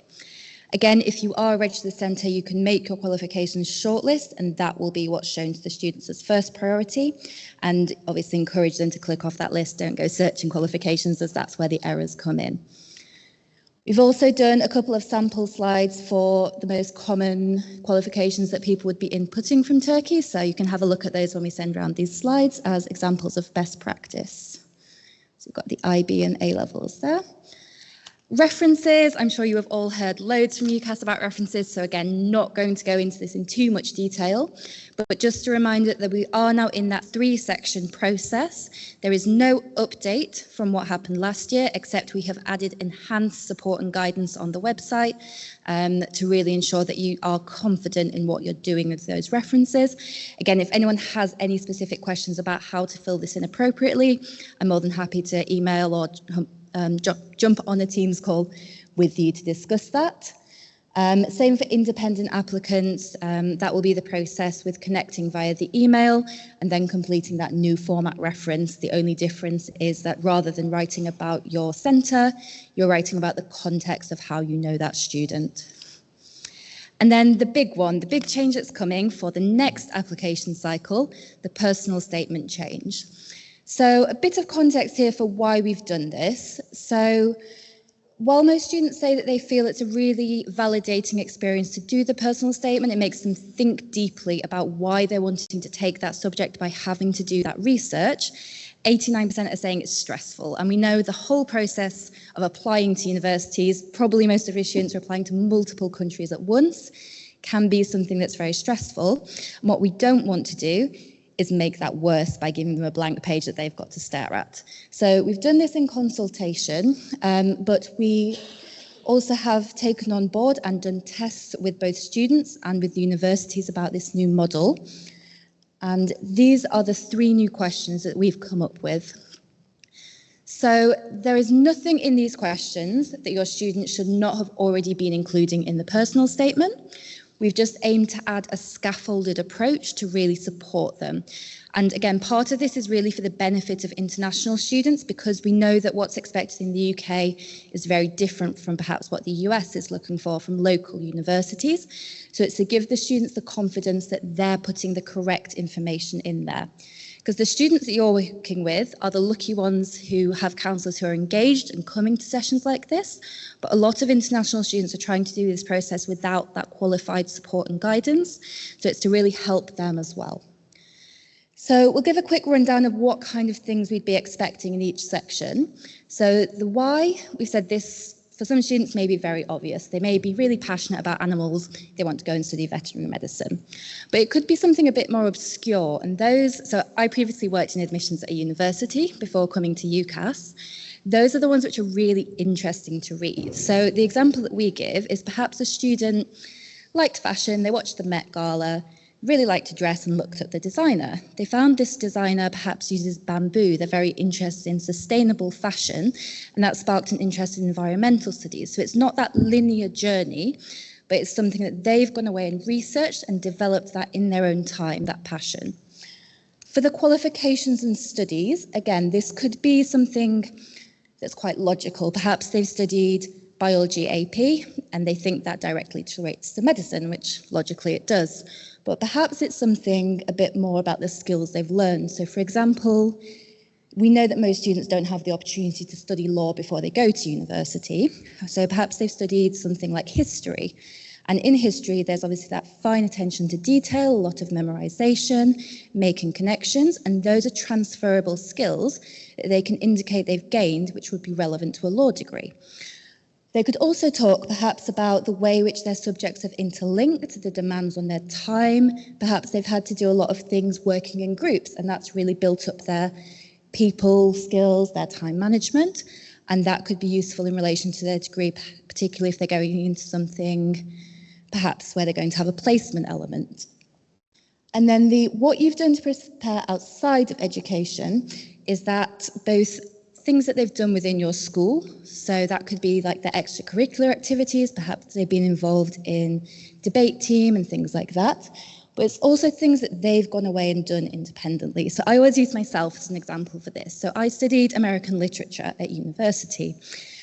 Again, if you are a registered centre, you can make your qualifications shortlist, and that will be what's shown to the students as first priority, and obviously encourage them to click off that list. Don't go searching qualifications, as that's where the errors come in. We've also done a couple of sample slides for the most common qualifications that people would be inputting from Turkey, so you can have a look at those when we send around these slides as examples of best practice. So we've got the IB and A levels there. References, I'm sure you have all heard loads from UCAS about references, so again, not going to go into this in too much detail, but just a reminder that we are now in that 3-section process. There is no update from what happened last year, except we have added enhanced support and guidance on the website to really ensure that you are confident in what you're doing with those references. Again, if anyone has any specific questions about how to fill this in appropriately, I'm more than happy to email or jump on a Teams call with you to discuss that. Same for independent applicants, that will be the process with connecting via the email and then completing that new format reference. The only difference is that rather than writing about your centre, you're writing about the context of how you know that student. And then the big one, the big change that's coming for the next application cycle, the personal statement change. So a bit of context here for why we've done this. So while most students say that they feel it's a really validating experience to do the personal statement, it makes them think deeply about why they're wanting to take that subject by having to do that research. 89% are saying it's stressful. And we know the whole process of applying to universities, probably most of your students are applying to multiple countries at once, can be something that's very stressful. And what we don't want to do is make that worse by giving them a blank page that they've got to stare at. So we've done this in consultation, but we also have taken on board and done tests with both students and with the universities about this new model. And these are the 3 new questions that we've come up with. So there is nothing in these questions that your students should not have already been including in the personal statement. We've just aimed to add a scaffolded approach to really support them. And again, part of this is really for the benefit of international students, because we know that what's expected in the UK is very different from perhaps what the US is looking for from local universities. So it's to give the students the confidence that they're putting the correct information in there. Because the students that you're working with are the lucky ones who have counsellors who are engaged and coming to sessions like this. But a lot of international students are trying to do this process without that qualified support and guidance. So it's to really help them as well. So we'll give a quick rundown of what kind of things we'd be expecting in each section. So the why, we said this For some students, may be very obvious. They may be really passionate about animals. They want to go and study veterinary medicine. But it could be something a bit more obscure. And so I previously worked in admissions at a university before coming to UCAS. Those are the ones which are really interesting to read. So the example that we give is perhaps a student liked fashion, they watched the Met Gala, really liked to dress and looked at the designer. They found this designer perhaps uses bamboo. They're very interested in sustainable fashion, and that sparked an interest in environmental studies. So it's not that linear journey, but it's something that they've gone away and researched and developed that in their own time, that passion. For the qualifications and studies, again, this could be something that's quite logical. Perhaps they've studied biology AP and they think that directly relates to medicine, which logically it does. But perhaps it's something a bit more about the skills they've learned. So for example, we know that most students don't have the opportunity to study law before they go to university. So perhaps they've studied something like history. And in history, there's obviously that fine attention to detail, a lot of memorization, making connections, and those are transferable skills that they can indicate they've gained, which would be relevant to a law degree. They could also talk perhaps about the way in which their subjects have interlinked, the demands on their time. Perhaps they've had to do a lot of things working in groups, and that's really built up their people skills, their time management, and that could be useful in relation to their degree, particularly if they're going into something perhaps where they're going to have a placement element. And then what you've done to prepare outside of education is that both things that they've done within your school, so that could be like the extracurricular activities, perhaps they've been involved in debate team and things like that, but it's also things that they've gone away and done independently. So I always use myself as an example for this. So I studied American literature at university,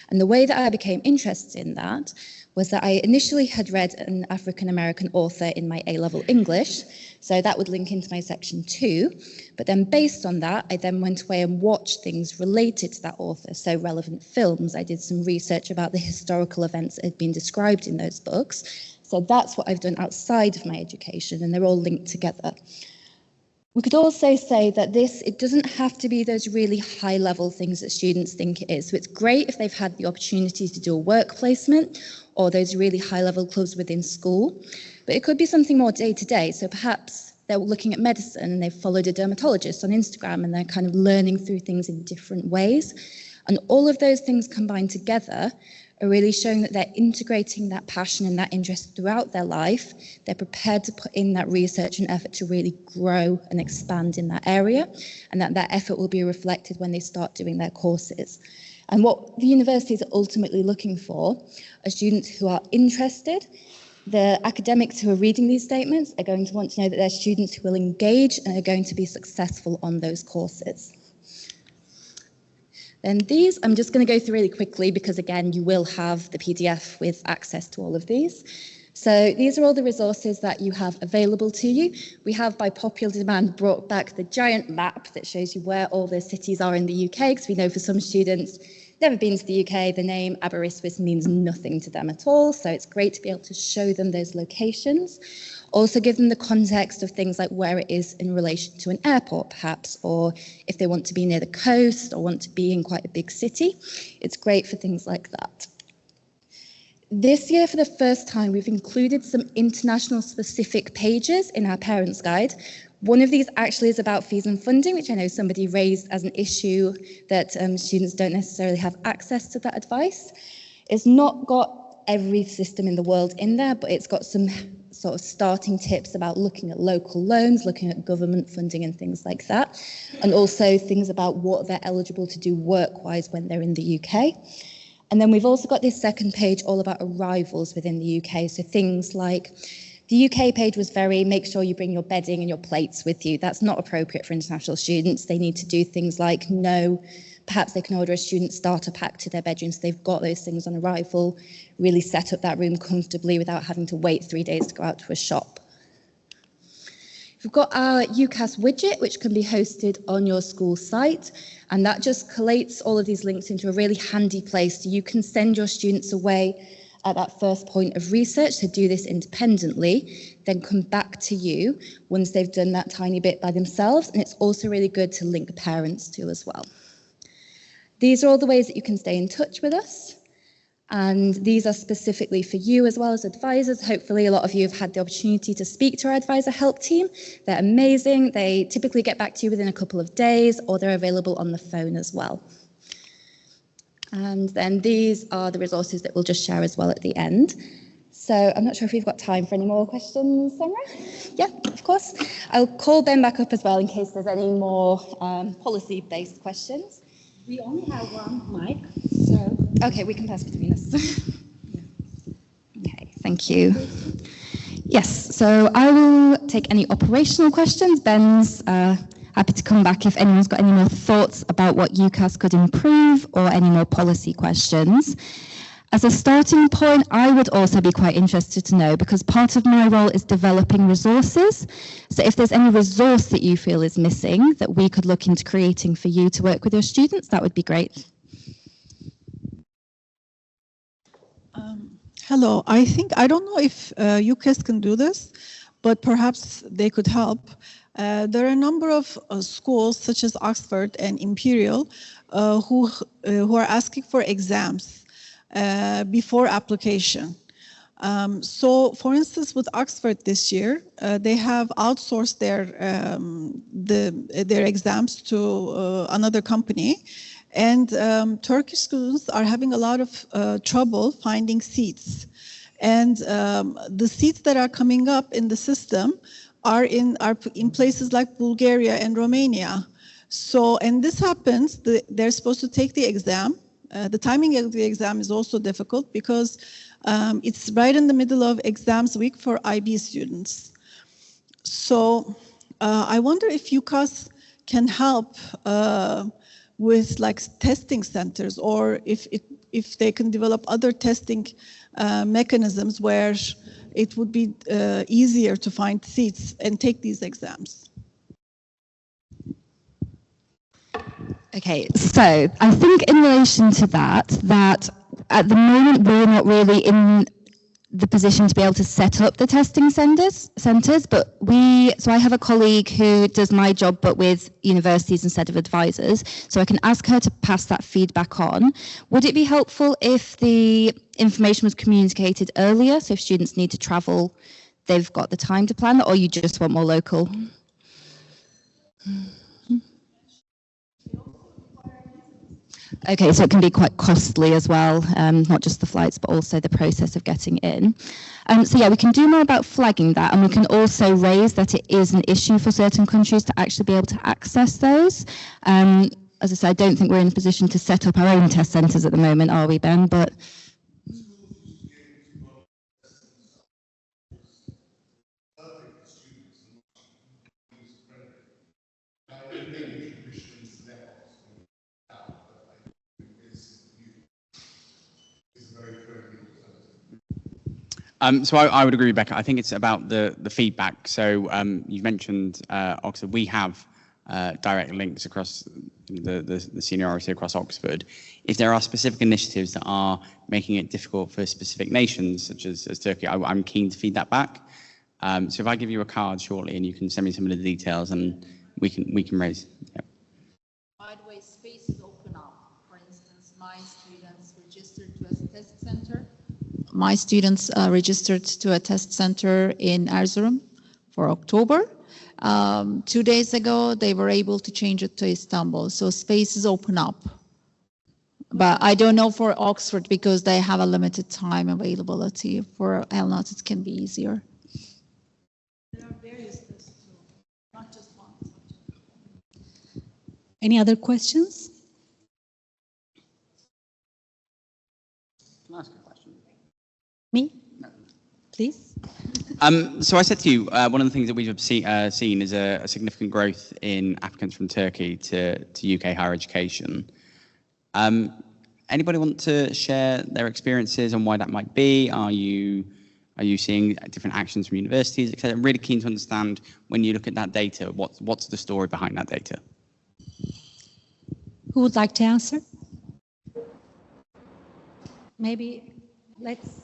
and the way that I became interested in that was that I initially had read an African-American author in my A-level English, so that would link into my section 2, but then based on that, I then went away and watched things related to that author, so relevant films. I did some research about the historical events that had been described in those books, so that's what I've done outside of my education, and they're all linked together. We could also say that it doesn't have to be those really high-level things that students think it is. So it's great if they've had the opportunity to do a work placement or those really high-level clubs within school, but it could be something more day-to-day. So perhaps they're looking at medicine and they've followed a dermatologist on Instagram and they're kind of learning through things in different ways. And all of those things combined together are really showing that they're integrating that passion and that interest throughout their life. They're prepared to put in that research and effort to really grow and expand in that area, and that effort will be reflected when they start doing their courses. And what the universities are ultimately looking for are students who are interested. The academics who are reading these statements are going to want to know that they're students who will engage and are going to be successful on those courses. Then these, I'm just going to go through really quickly because, again, you will have the PDF with access to all of these. So these are all the resources that you have available to you. We have, by popular demand, brought back the giant map that shows you where all the cities are in the UK, because we know for some students, never been to the UK, the name Aberystwyth means nothing to them at all. So it's great to be able to show them those locations. Also give them the context of things like where it is in relation to an airport, perhaps, or if they want to be near the coast or want to be in quite a big city. It's great for things like that. This year, for the first time, we've included some international specific pages in our Parents Guide. One of these actually is about fees and funding, which I know somebody raised as an issue that students don't necessarily have access to that advice. It's not got every system in the world in there, but it's got some sort of starting tips about looking at local loans, looking at government funding and things like that, and also things about what they're eligible to do work-wise when they're in the UK. And then we've also got this second page all about arrivals within the UK, so things like the UK page was very, make sure you bring your bedding and your plates with you. That's not appropriate for international students. They need to do things like perhaps they can order a student starter pack to their bedroom so they've got those things on arrival, really set up that room comfortably without having to wait 3 days to go out to a shop. We've got our UCAS widget, which can be hosted on your school site, and that just collates all of these links into a really handy place so you can send your students away at that first point of research to do this independently, then come back to you once they've done that tiny bit by themselves. And it's also really good to link parents to as well. These are all the ways that you can stay in touch with us. And these are specifically for you as well as advisors. Hopefully a lot of you have had the opportunity to speak to our advisor help team. They're amazing. They typically get back to you within a couple of days, or they're available on the phone as well. And then these are the resources that we'll just share as well at the end. So I'm not sure if we've got time for any more questions, Semra? Yeah, of course. I'll call Ben back up as well in case there's any more policy-based questions. We only have one mic, so... Okay, we can pass between us. Okay, thank you. Yes, so I will take any operational questions. Ben's happy to come back if anyone's got any more thoughts about what UCAS could improve or any more policy questions. As a starting point, I would also be quite interested to know, because part of my role is developing resources. So if there's any resource that you feel is missing that we could look into creating for you to work with your students, that would be great. Hello, I don't know if UCAS can do this, but perhaps they could help. There are a number of schools such as Oxford and Imperial who are asking for exams before application. So, for instance, with Oxford this year, they have outsourced their exams to another company, and Turkish students are having a lot of trouble finding seats. And the seats that are coming up in the system are in places like Bulgaria and Romania. So, and this happens, they're supposed to take the exam. The timing of the exam is also difficult because it's right in the middle of exams week for IB students. So I wonder if UCAS can help with like testing centers, or if they can develop other testing mechanisms where it would be easier to find seats and take these exams. Okay, so I think in relation to that at the moment we're not really in the position to be able to set up the testing centers, but so I have a colleague who does my job but with universities instead of advisors, so I can ask her to pass that feedback on. Would it be helpful if the information was communicated earlier, so if students need to travel, they've got the time to plan that, or you just want more local? Okay, so it can be quite costly as well, not just the flights, but also the process of getting in. So yeah, we can do more about flagging that, and we can also raise that it is an issue for certain countries to actually be able to access those. As I said, I don't think we're in a position to set up our own test centres at the moment, are we, Ben? But So I would agree, Rebecca. I think it's about the feedback. So you've mentioned Oxford. We have direct links across the seniority across Oxford. If there are specific initiatives that are making it difficult for specific nations, such as Turkey, I'm keen to feed that back. So if I give you a card shortly and you can send me some of the details, and we can raise. Yeah. By the way, spaces open up. For instance, my students registered to a test center. My students registered to a test center in Erzurum for October. 2 days ago, they were able to change it to Istanbul. So spaces open up. But I don't know for Oxford because they have a limited time availability. For LNOT, it can be easier. There are various tests too, not just one subject. Any other questions? Can I ask a question? Me? No. Please. So I said to you, one of the things that we've seen is a significant growth in applicants from Turkey to UK higher education. Anybody want to share their experiences and why that might be? Are you seeing different actions from universities, etc.? I'm really keen to understand, when you look at that data, what's the story behind that data? Who would like to answer? Maybe let's...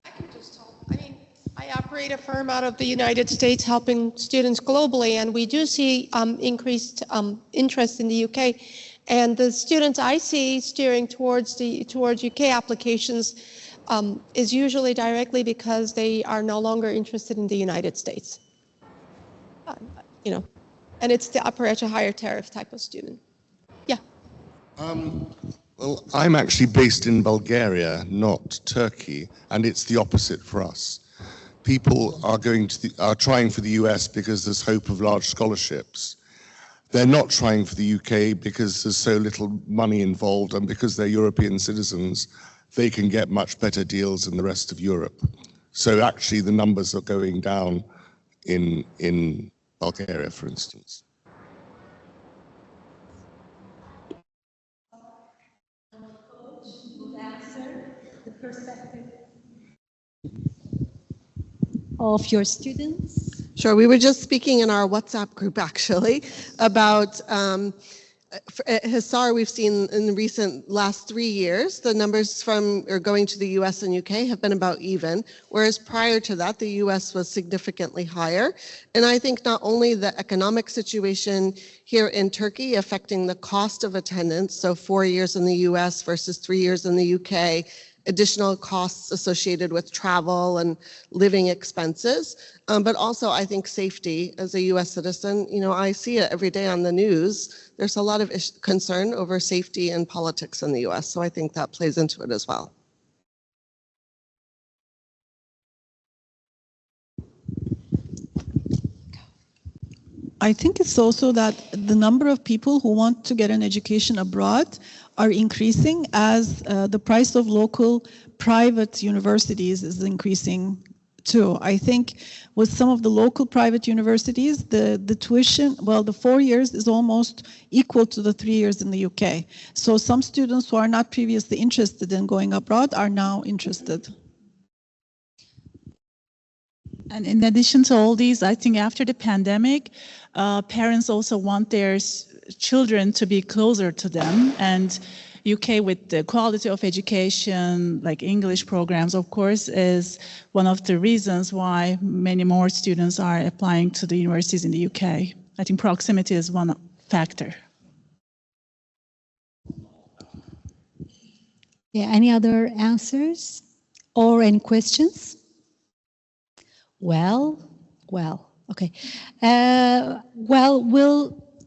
I can just talk. I mean, I operate a firm out of the United States helping students globally, and we do see increased interest in the UK. And the students I see steering towards UK applications is usually directly because they are no longer interested in the United States. You know, and it's the upper to higher tariff type of student. Yeah. Well, I'm actually based in Bulgaria, not Turkey, and it's the opposite for us. People are are trying for the US because there's hope of large scholarships. They're not trying for the UK because there's so little money involved, and because they're European citizens, they can get much better deals in the rest of Europe. So actually the numbers are going down in Bulgaria, for instance. Of your students? Sure. We were just speaking in our WhatsApp group, actually, about Hisar. We've seen in the recent last 3 years, the numbers going to the US and UK have been about even, whereas prior to that, the US was significantly higher. And I think not only the economic situation here in Turkey affecting the cost of attendance, so 4 years in the US versus 3 years in the UK, additional costs associated with travel and living expenses, but also I think safety as a US citizen. You know, I see it every day on the news. There's a lot of concern over safety and politics in the US, so I think that plays into it as well. I think it's also that the number of people who want to get an education abroad are increasing as the price of local private universities is increasing too. I think with some of the local private universities, the tuition, well, the 4 years is almost equal to the 3 years in the UK. So some students who are not previously interested in going abroad are now interested. And in addition to all these, I think after the pandemic, parents also want their children to be closer to them. And UK, with the quality of education, like English programs, of course, is one of the reasons why many more students are applying to the universities in the UK. I think proximity is one factor. Yeah, any other answers or any questions? Well, okay.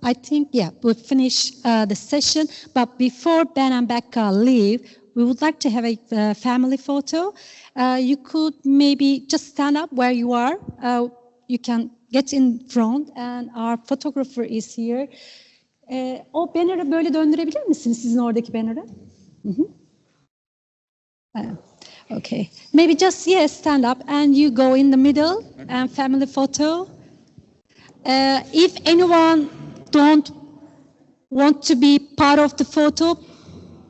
I think, yeah, we'll finish the session. But before Ben and Becca leave, we would like to have a family photo. You could maybe just stand up where you are. You can get in front, and our photographer is here. O banner'ı böyle döndürebilir misiniz, sizin oradaki banner'ı? Okay, maybe just, yes, stand up and you go in the middle and family photo. If anyone don't want to be part of the photo,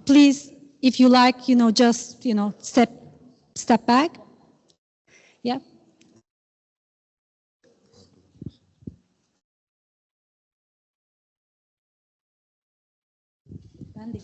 please, if you like, just, step back. Yeah. Thank you.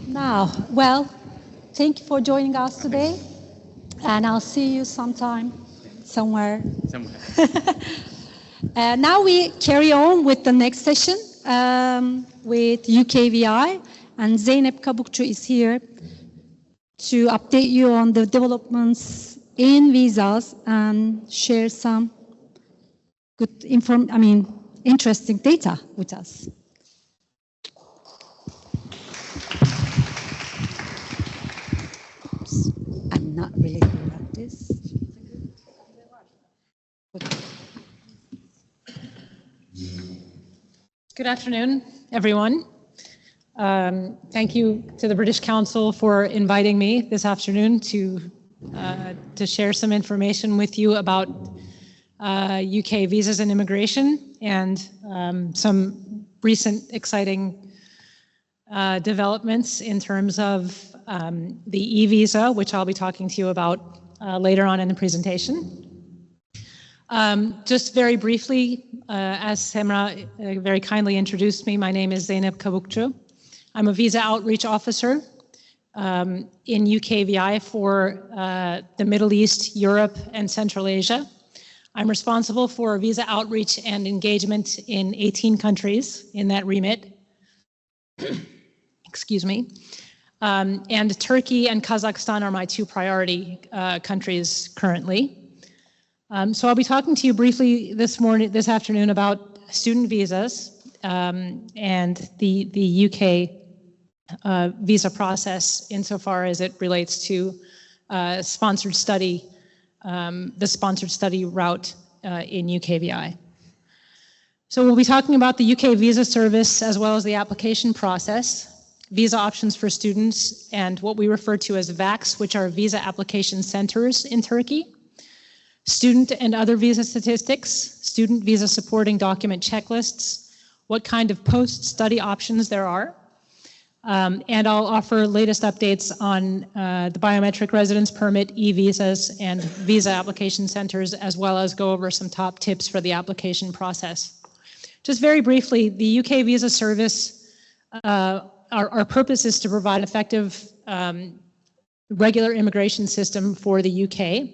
Now, well, thank you for joining us today, and I'll see you sometime, somewhere. Now we carry on with the next session with UKVI, and Zeynep Kabukçu is here to update you on the developments in visas and share some good interesting data with us. I'm not really good at this. Good afternoon, everyone. Thank you to the British Council for inviting me this afternoon to share some information with you about UK visas and immigration and some recent exciting developments in terms of the e-visa, which I'll be talking to you about later on in the presentation. Just very briefly, as Semra very kindly introduced me, my name is Zeynep Kabukçu. I'm a visa outreach officer in UKVI for the Middle East, Europe, and Central Asia. I'm responsible for visa outreach and engagement in 18 countries in that remit. Excuse me. And Turkey and Kazakhstan are my two priority countries currently. So I'll be talking to you briefly this afternoon about student visas and the UK visa process insofar as it relates to sponsored study, the sponsored study route in UKVI. So we'll be talking about the UK visa service as well as the application process, visa options for students, and what we refer to as VACs, which are visa application centers in Turkey, student and other visa statistics, student visa supporting document checklists, what kind of post-study options there are, and I'll offer latest updates on the biometric residence permit, e-visas, and visa application centers, as well as go over some top tips for the application process. Just very briefly, the UK visa service, our purpose is to provide effective regular immigration system for the UK,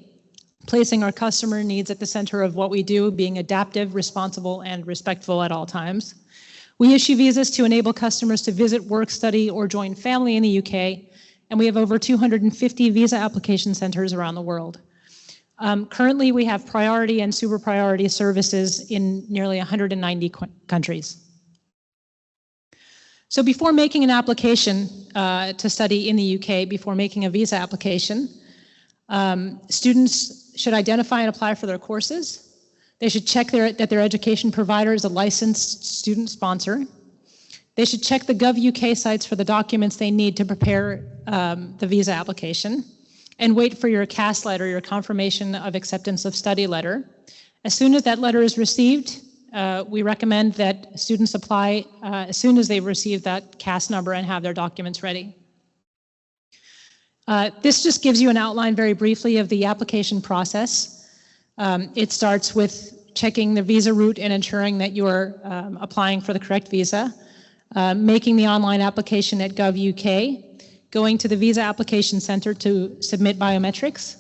placing our customer needs at the center of what we do, being adaptive, responsible, and respectful at all times. We issue visas to enable customers to visit, work, study, or join family in the UK, and we have over 250 visa application centers around the world. Currently, we have priority and super priority services in nearly 190 countries. So before making an application to study in the UK, before making a visa application, students should identify and apply for their courses. They should check that their education provider is a licensed student sponsor. They should check the Gov.uk sites for the documents they need to prepare the visa application, and wait for your CAS letter, your confirmation of acceptance of study letter. As soon as that letter is received, we recommend that students apply as soon as they receive that CAS number and have their documents ready. This just gives you an outline very briefly of the application process. It starts with checking the visa route and ensuring that you are applying for the correct visa, making the online application at Gov.uk, going to the visa application center to submit biometrics.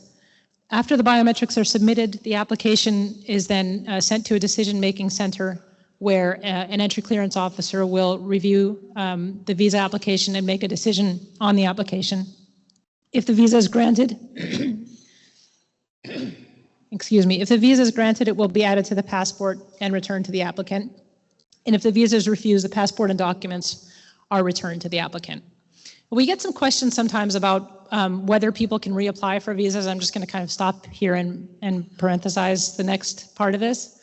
After the biometrics are submitted, the application is then sent to a decision-making center where an entry clearance officer will review the visa application and make a decision on the application. If the visa is granted, excuse me, if the visa is granted, it will be added to the passport and returned to the applicant. And if the visa is refused, the passport and documents are returned to the applicant. We get some questions sometimes about whether people can reapply for visas. I'm just going to kind of stop here and parenthesize the next part of this.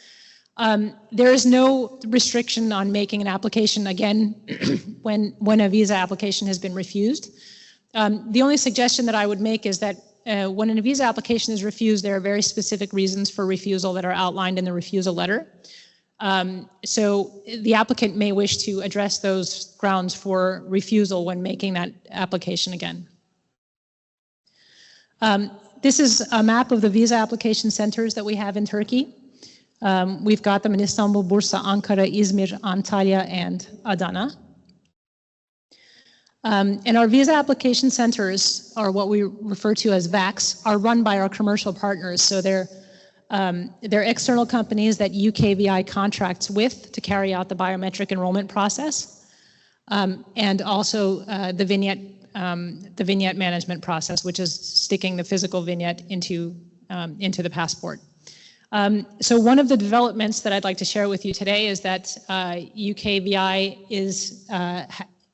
There is no restriction on making an application again when a visa application has been refused. The only suggestion that I would make is that when a visa application is refused, there are very specific reasons for refusal that are outlined in the refusal letter. So the applicant may wish to address those grounds for refusal when making that application again. This is a map of the visa application centers that we have in Turkey. We've got them in Istanbul, Bursa, Ankara, Izmir, Antalya, and Adana. And our visa application centers, or what we refer to as VACs, are run by our commercial partners. So they're external companies that UKVI contracts with to carry out the biometric enrollment process, and also the vignette management process, which is sticking the physical vignette into the passport. So one of the developments that I'd like to share with you today is that UKVI is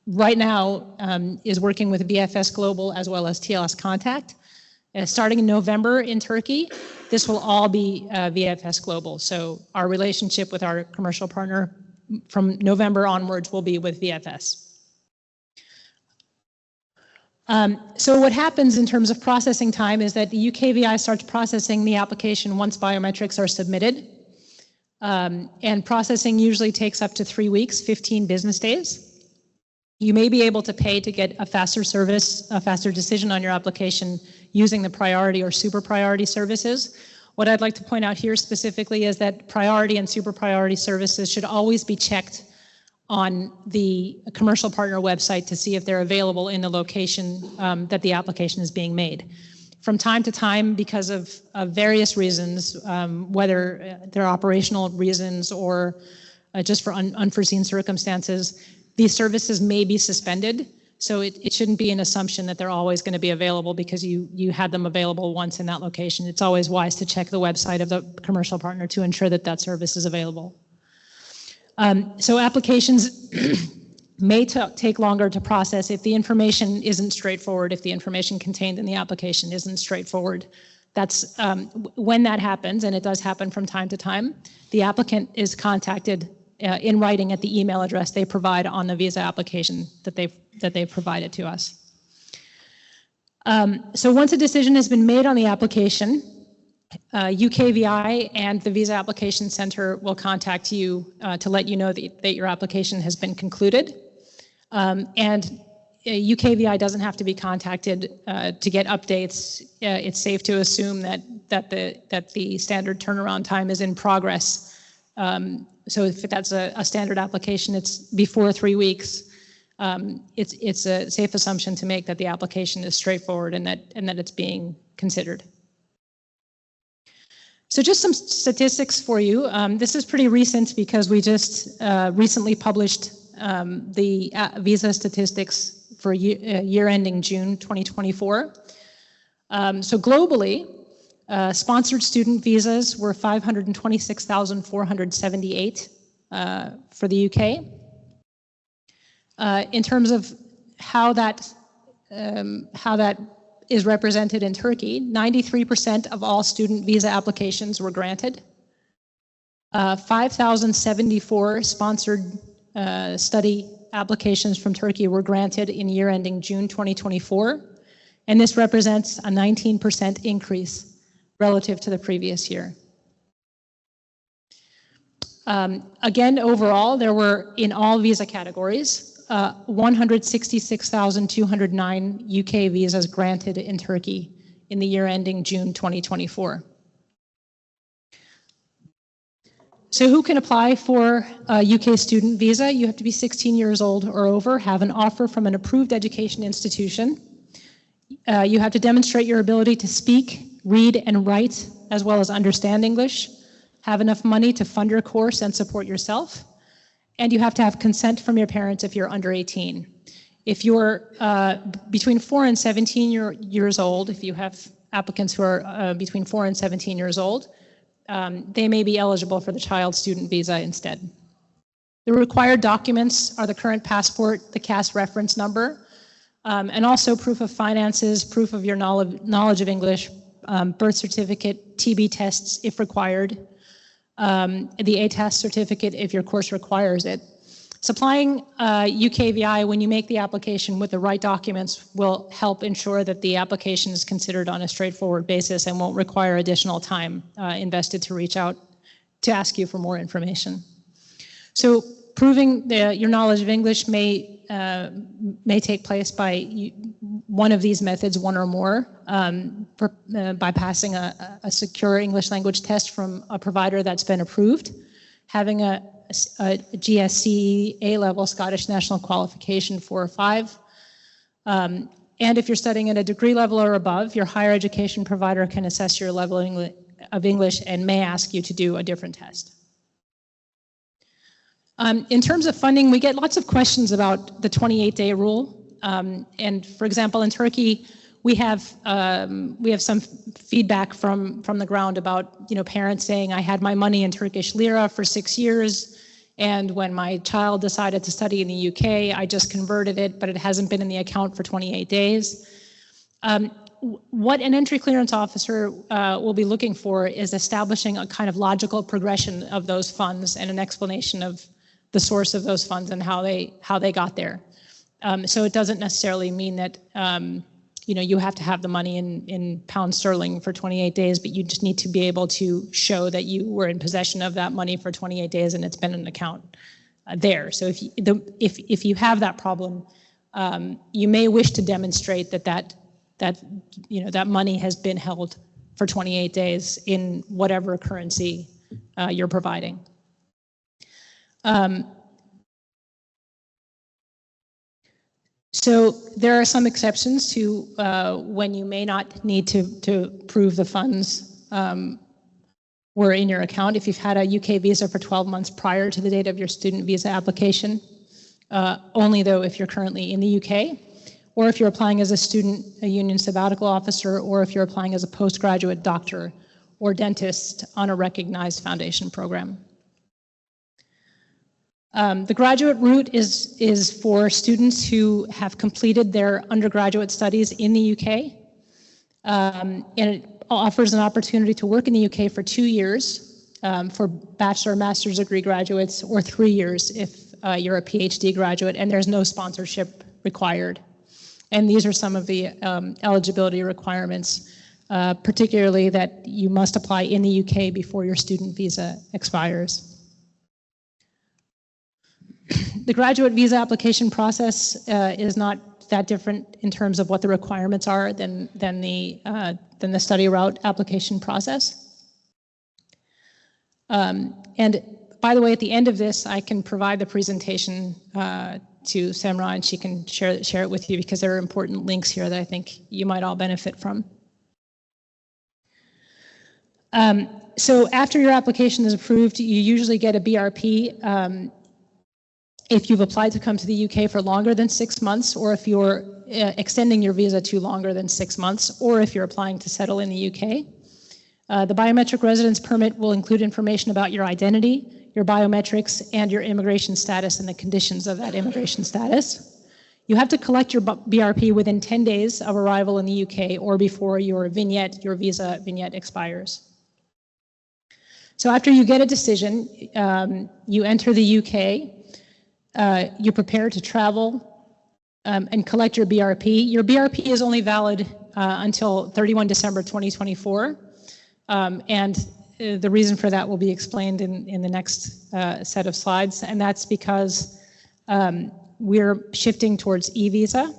right now is working with BFS Global as well as TLS Contact. Starting in November in Turkey, this will all be VFS Global. So our relationship with our commercial partner from November onwards will be with VFS. So what happens in terms of processing time is that the UKVI starts processing the application once biometrics are submitted. And processing usually takes up to 3 weeks, 15 business days. You may be able to pay to get a faster service, a faster decision on your application using the priority or super priority services. What I'd like to point out here specifically is that priority and super priority services should always be checked on the commercial partner website to see if they're available in the location that the application is being made. From time to time, because of various reasons, whether they're operational reasons or just for unforeseen circumstances, these services may be suspended. So it shouldn't be an assumption that they're always going to be available because you had them available once in that location. It's always wise to check the website of the commercial partner to ensure that that service is available. So applications may take longer to process if the information isn't straightforward, if the information contained in the application isn't straightforward. That's when that happens, and it does happen from time to time, the applicant is contacted in writing at the email address they provide on the visa application that they've provided to us. So once a decision has been made on the application, UKVI and the Visa Application Center will contact you to let you know that your application has been concluded. And UKVI doesn't have to be contacted to get updates. It's safe to assume that the standard turnaround time is in progress. So if that's a standard application, it's before 3 weeks. It's a safe assumption to make that the application is straightforward and that it's being considered. So just some statistics for you. This is pretty recent because we just recently published the visa statistics for year ending June 2024. So globally, sponsored student visas were 526,478 for the UK. In terms of how that is represented in Turkey, 93% of all student visa applications were granted. 5,074 sponsored study applications from Turkey were granted in year ending June 2024, and this represents a 19% increase relative to the previous year. Again, overall, there were, in all visa categories, 166,209 UK visas granted in Turkey in the year ending June 2024. So who can apply for a UK student visa? You have to be 16 years old or over, have an offer from an approved education institution. You have to demonstrate your ability to speak, read, and write, as well as understand English, have enough money to fund your course and support yourself, and you have to have consent from your parents if you're under 18. If you're between 4 and 17 years old, if you have applicants who are between 4 and 17 years old, they may be eligible for the child student visa instead. The required documents are the current passport, the CAS reference number, and also proof of finances, proof of your knowledge of English, birth certificate, TB tests if required, the ATAS certificate if your course requires it. Supplying UKVI when you make the application with the right documents will help ensure that the application is considered on a straightforward basis and won't require additional time invested to reach out to ask you for more information. So proving your knowledge of English may take place by one of these methods, one or more, by passing a secure English language test from a provider that's been approved, having a GSC A-level Scottish National Qualification 4 or 5. And if you're studying at a degree level or above, your higher education provider can assess your level of English and may ask you to do a different test. In terms of funding, we get lots of questions about the 28-day rule. And for example, in Turkey, we have some feedback from the ground about parents saying, I had my money in Turkish lira for 6 years, and when my child decided to study in the UK, I just converted it, but it hasn't been in the account for 28 days. What an entry clearance officer will be looking for is establishing a kind of logical progression of those funds and an explanation of the source of those funds and how they got there. So it doesn't necessarily mean that you have to have the money in pound sterling for 28 days, but you just need to be able to show that you were in possession of that money for 28 days and it's been in an account there. So if you have that problem, you may wish to demonstrate that money has been held for 28 days in whatever currency you're providing. So there are some exceptions to when you may not need to prove the funds were in your account. If you've had a UK visa for 12 months prior to the date of your student visa application, only though if you're currently in the UK, or if you're applying as a student, a union sabbatical officer, or if you're applying as a postgraduate doctor or dentist on a recognized foundation program. The graduate route is for students who have completed their undergraduate studies in the UK, and it offers an opportunity to work in the UK for 2 years for bachelor or master's degree graduates, or 3 years if you're a PhD graduate, and there's no sponsorship required. And these are some of the eligibility requirements, particularly that you must apply in the UK before your student visa expires. The graduate visa application process is not that different in terms of what the requirements are than the study route application process. And by the way, at the end of this, I can provide the presentation to Semra, and she can share it with you, because there are important links here that I think you might all benefit from. So after your application is approved, you usually get a BRP if you've applied to come to the UK for longer than 6 months, or if you're extending your visa to longer than 6 months, or if you're applying to settle in the UK. The biometric residence permit will include information about your identity, your biometrics, and your immigration status and the conditions of that immigration status. You have to collect your BRP within 10 days of arrival in the UK, or before your visa vignette expires. So after you get a decision, you enter the UK. You prepare to travel and collect your BRP. Your BRP is only valid until 31 December 2024, and the reason for that will be explained in the next set of slides, and that's because we're shifting towards e-visa,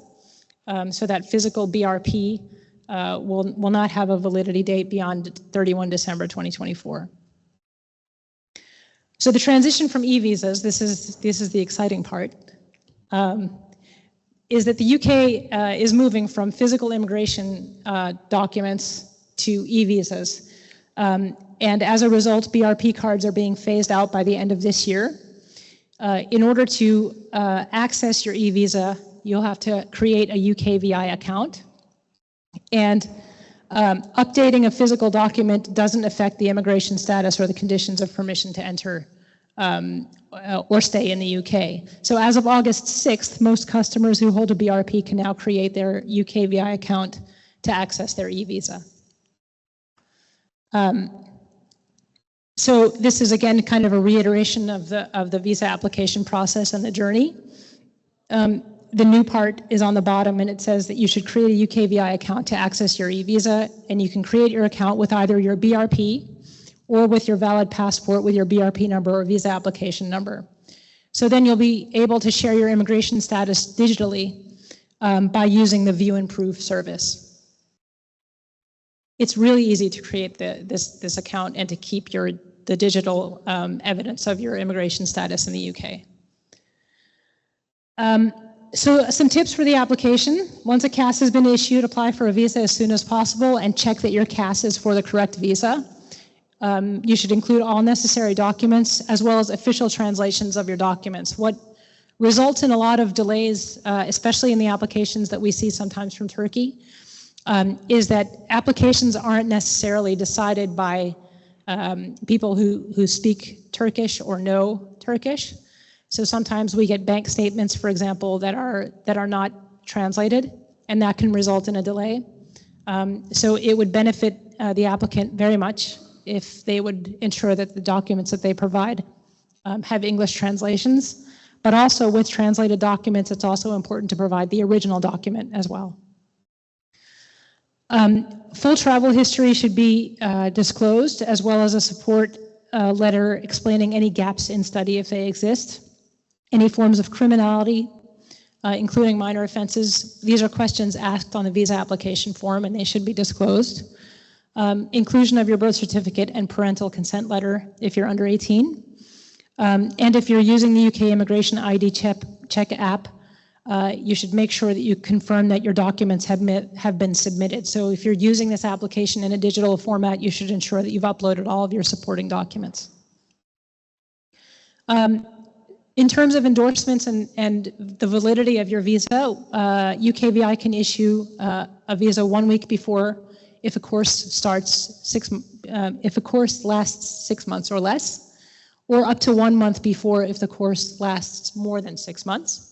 so that physical BRP will not have a validity date beyond 31 December 2024. So the transition from e-visas, this is the exciting part, is that the UK is moving from physical immigration documents to e-visas. And as a result, BRP cards are being phased out by the end of this year. In order to access your e-visa, you'll have to create a UKVI account. And updating a physical document doesn't affect the immigration status or the conditions of permission to enter or stay in the UK. So as of August 6th, most customers who hold a BRP can now create their UKVI account to access their e-visa. So this is again kind of a reiteration of the visa application process and the journey. The new part is on the bottom, and it says that you should create a UKVI account to access your e-visa, and you can create your account with either your BRP or with your valid passport with your BRP number or visa application number. So then you'll be able to share your immigration status digitally by using the View and Prove service. It's really easy to create this account and to keep the digital evidence of your immigration status in the UK. So some tips for the application. Once a CAS has been issued, apply for a visa as soon as possible and check that your CAS is for the correct visa. You should include all necessary documents as well as official translations of your documents. What results in a lot of delays, especially in the applications that we see sometimes from Turkey, is that applications aren't necessarily decided by people who speak Turkish or know Turkish. So sometimes we get bank statements, for example, that are not translated, and that can result in a delay. So it would benefit the applicant very much if they would ensure that the documents that they provide have English translations. But also with translated documents, it's also important to provide the original document as well. Full travel history should be disclosed, as well as a support letter explaining any gaps in study if they exist. Any forms of criminality, including minor offenses. These are questions asked on the visa application form, and they should be disclosed. Inclusion of your birth certificate and parental consent letter if you're under 18. And if you're using the UK Immigration ID Check app, you should make sure that you confirm that your documents have been submitted. So if you're using this application in a digital format, you should ensure that you've uploaded all of your supporting documents. In terms of endorsements and the validity of your visa, UKVI can issue a visa 1 week before if a course lasts 6 months or less, or up to 1 month before if the course lasts more than 6 months.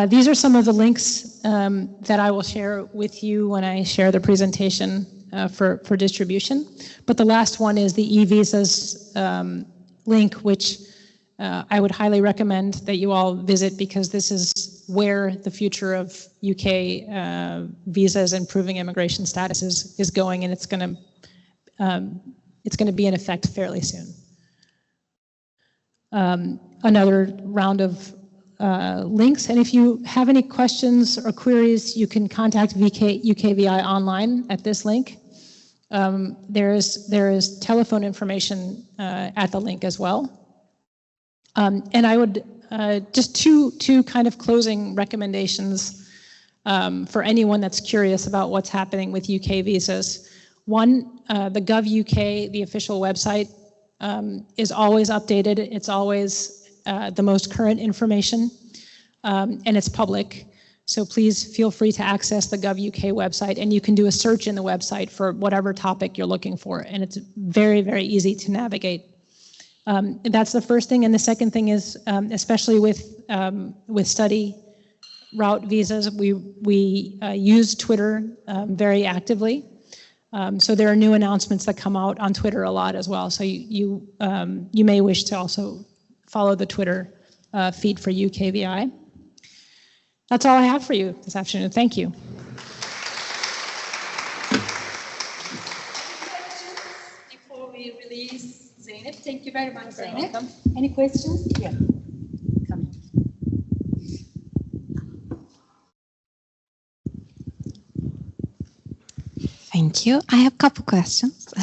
These are some of the links that I will share with you when I share the presentation for distribution. But the last one is the e-visas link, which I would highly recommend that you all visit, because this is where the future of UK visas and proving immigration status is going, and it's going to be in effect fairly soon. Another round of links, and if you have any questions or queries, you can contact UKVI online at this link. There is telephone information at the link as well. And I would just two kind of closing recommendations for anyone that's curious about what's happening with UK visas. One, the Gov.uk, the official website, is always updated. It's always the most current information, and it's public. So please feel free to access the Gov.uk website, and you can do a search in the website for whatever topic you're looking for, and it's very, very easy to navigate. That's the first thing, and the second thing is, especially with study route visas, we use Twitter very actively. So there are new announcements that come out on Twitter a lot as well. So you may wish to also follow the Twitter feed for UKVI. That's all I have for you this afternoon. Thank you. Before we release Zeynep, thank you very much, Zeynep. Any questions? Yeah. Come. Thank you. I have a couple questions.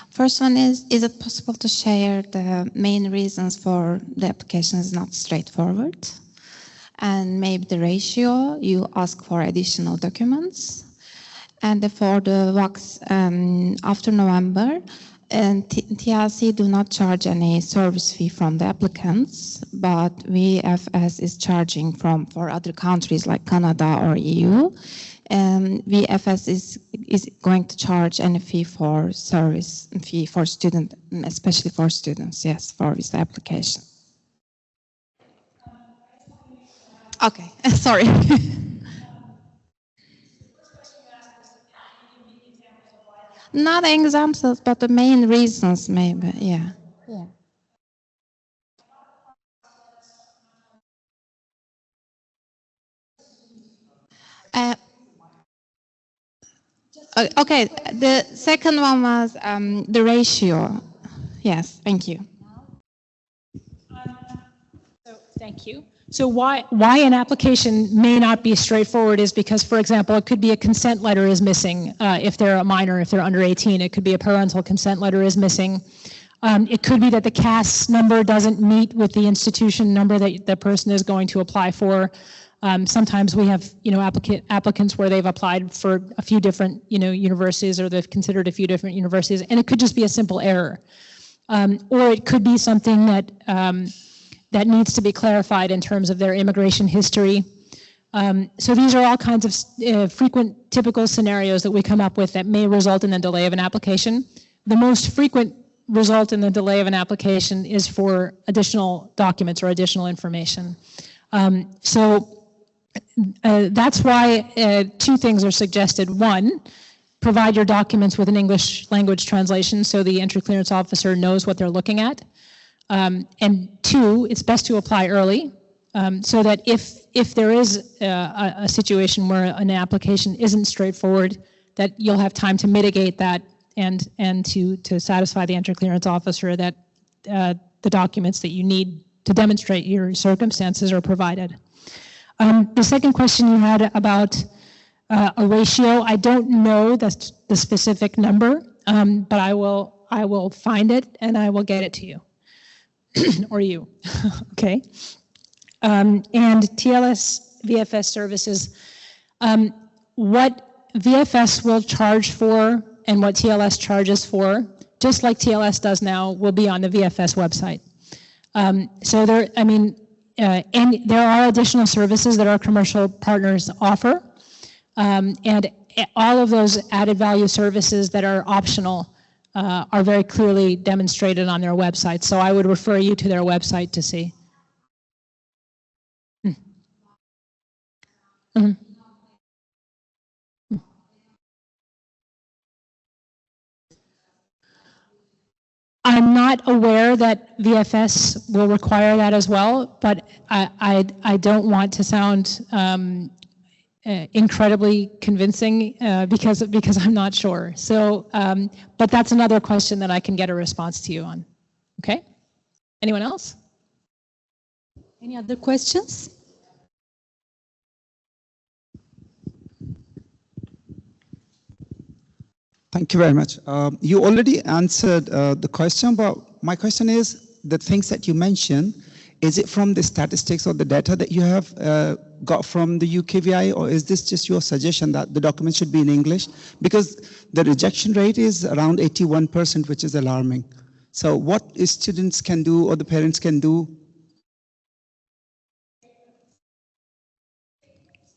First one is it possible to share the main reasons for the application is not straightforward? And maybe the ratio you ask for additional documents. And for the WACS after November, and TLC do not charge any service fee from the applicants, but VFS is charging for other countries like Canada or EU. And VFS is going to charge any fee for service fee for students, especially for students, yes, for this application. Okay, sorry. Not examples, but the main reasons, maybe, yeah. Okay, the second one was the ratio. Yes, thank you. Thank you. So why an application may not be straightforward is because, for example, it could be a consent letter is missing if they're a minor, if they're under 18. It could be a parental consent letter is missing. It could be that the CAS number doesn't meet with the institution number that the person is going to apply for. Sometimes we have, applicants where they've applied for a few different, universities, or they've considered a few different universities, and it could just be a simple error. Or it could be something that that needs to be clarified in terms of their immigration history. So these are all kinds of frequent, typical scenarios that we come up with that may result in the delay of an application. The most frequent result in the delay of an application is for additional documents or additional information. That's why two things are suggested. One, provide your documents with an English language translation so the entry clearance officer knows what they're looking at. And two, it's best to apply early, so that if there is a situation where an application isn't straightforward, that you'll have time to mitigate that and to satisfy the entry clearance officer that the documents that you need to demonstrate your circumstances are provided. The second question you had about a ratio, I don't know the specific number, but I will find it and I will get it to you, or you, okay? And TLS VFS services, what VFS will charge for and what TLS charges for, just like TLS does now, will be on the VFS website. So there, I mean, and there are additional services that our commercial partners offer, and all of those added value services that are optional are very clearly demonstrated on their website. So I would refer you to their website to see. Mm-hmm. I'm not aware that VFS will require that as well, but I don't want to sound incredibly convincing because I'm not sure. So, but that's another question that I can get a response to you on. Okay? Anyone else? Any other questions? Thank you very much. You already answered the question, but my question is, the things that you mentioned, is it from the statistics or the data that you have got from the UKVI, or is this just your suggestion that the document should be in English? Because the rejection rate is around 81%, which is alarming. So what students can do or the parents can do?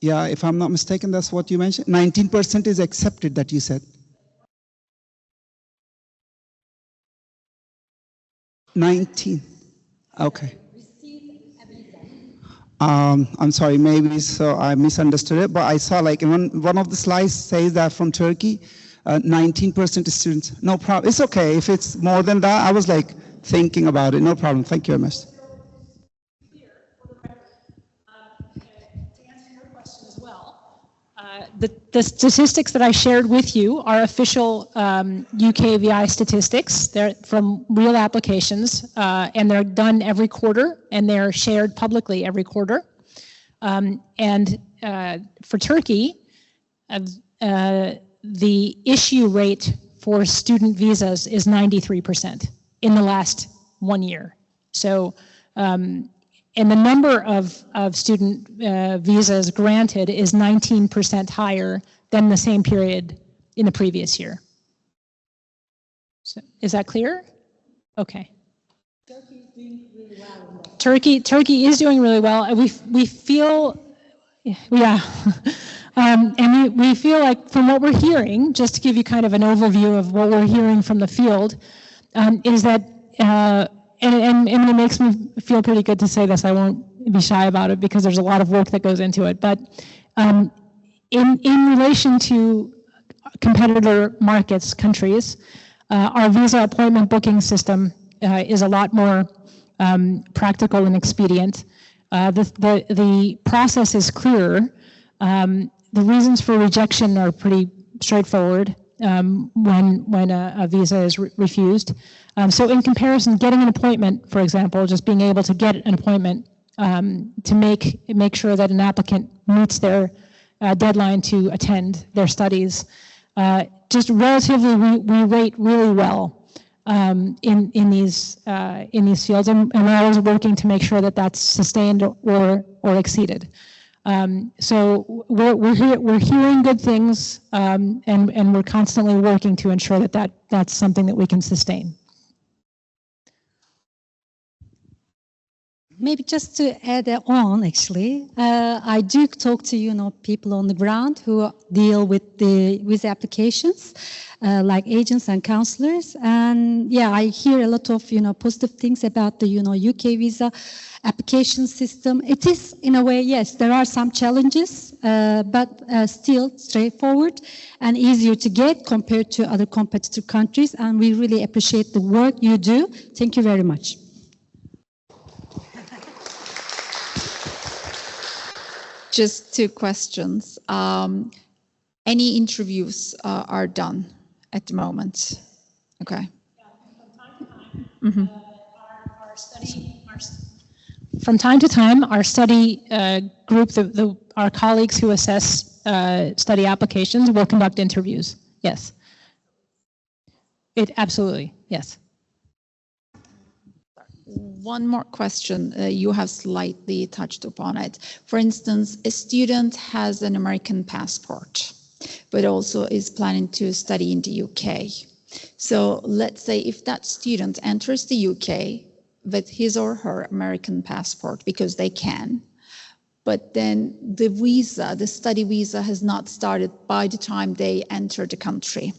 Yeah, if I'm not mistaken, that's what you mentioned. 19% is accepted, that you said. 19. Okay. I'm sorry, maybe so I misunderstood it, but I saw like one of the slides says that from Turkey, 19% students. No problem. It's okay if it's more than that. I was like thinking about it. No problem. Thank you very much. The statistics that I shared with you are official UKVI statistics. They're from real applications, and they're done every quarter, and they're shared publicly every quarter. And for Turkey, the issue rate for student visas is 93% in the last 1 year. So, and the number of student visas granted is 19% higher than the same period in the previous year. So, is that clear? Okay. Turkey is doing really well. Turkey is doing really well. We feel, yeah, and we feel like from what we're hearing, just to give you kind of an overview of what we're hearing from the field, is that. And it makes me feel pretty good to say this. I won't be shy about it because there's a lot of work that goes into it. But in relation to competitor markets, countries, our visa appointment booking system is a lot more practical and expedient. The process is clearer. The reasons for rejection are pretty straightforward when a visa is refused. So in comparison, getting an appointment, for example, just being able to get an appointment to make sure that an applicant meets their deadline to attend their studies, just relatively we rate really well in these fields, and we're always working to make sure that that's sustained or exceeded. So we're hearing good things, and we're constantly working to ensure that that's something that we can sustain. Maybe just to add on, actually, I do talk to people on the ground who deal with the visa applications, like agents and counselors, and yeah, I hear a lot of positive things about the UK visa application system. It is, in a way, yes, there are some challenges, but still straightforward and easier to get compared to other competitor countries, and we really appreciate the work you do. Thank you very much. Just two questions. Any interviews are done at the moment? Okay. Mm-hmm. From time to time, our study group, our colleagues who assess study applications will conduct interviews. Yes. Absolutely, yes. One more question. You have slightly touched upon it. For instance, a student has an American passport, but also is planning to study in the UK. So let's say if that student enters the UK with his or her American passport, because they can, but then the visa, the study visa has not started by the time they enter the country.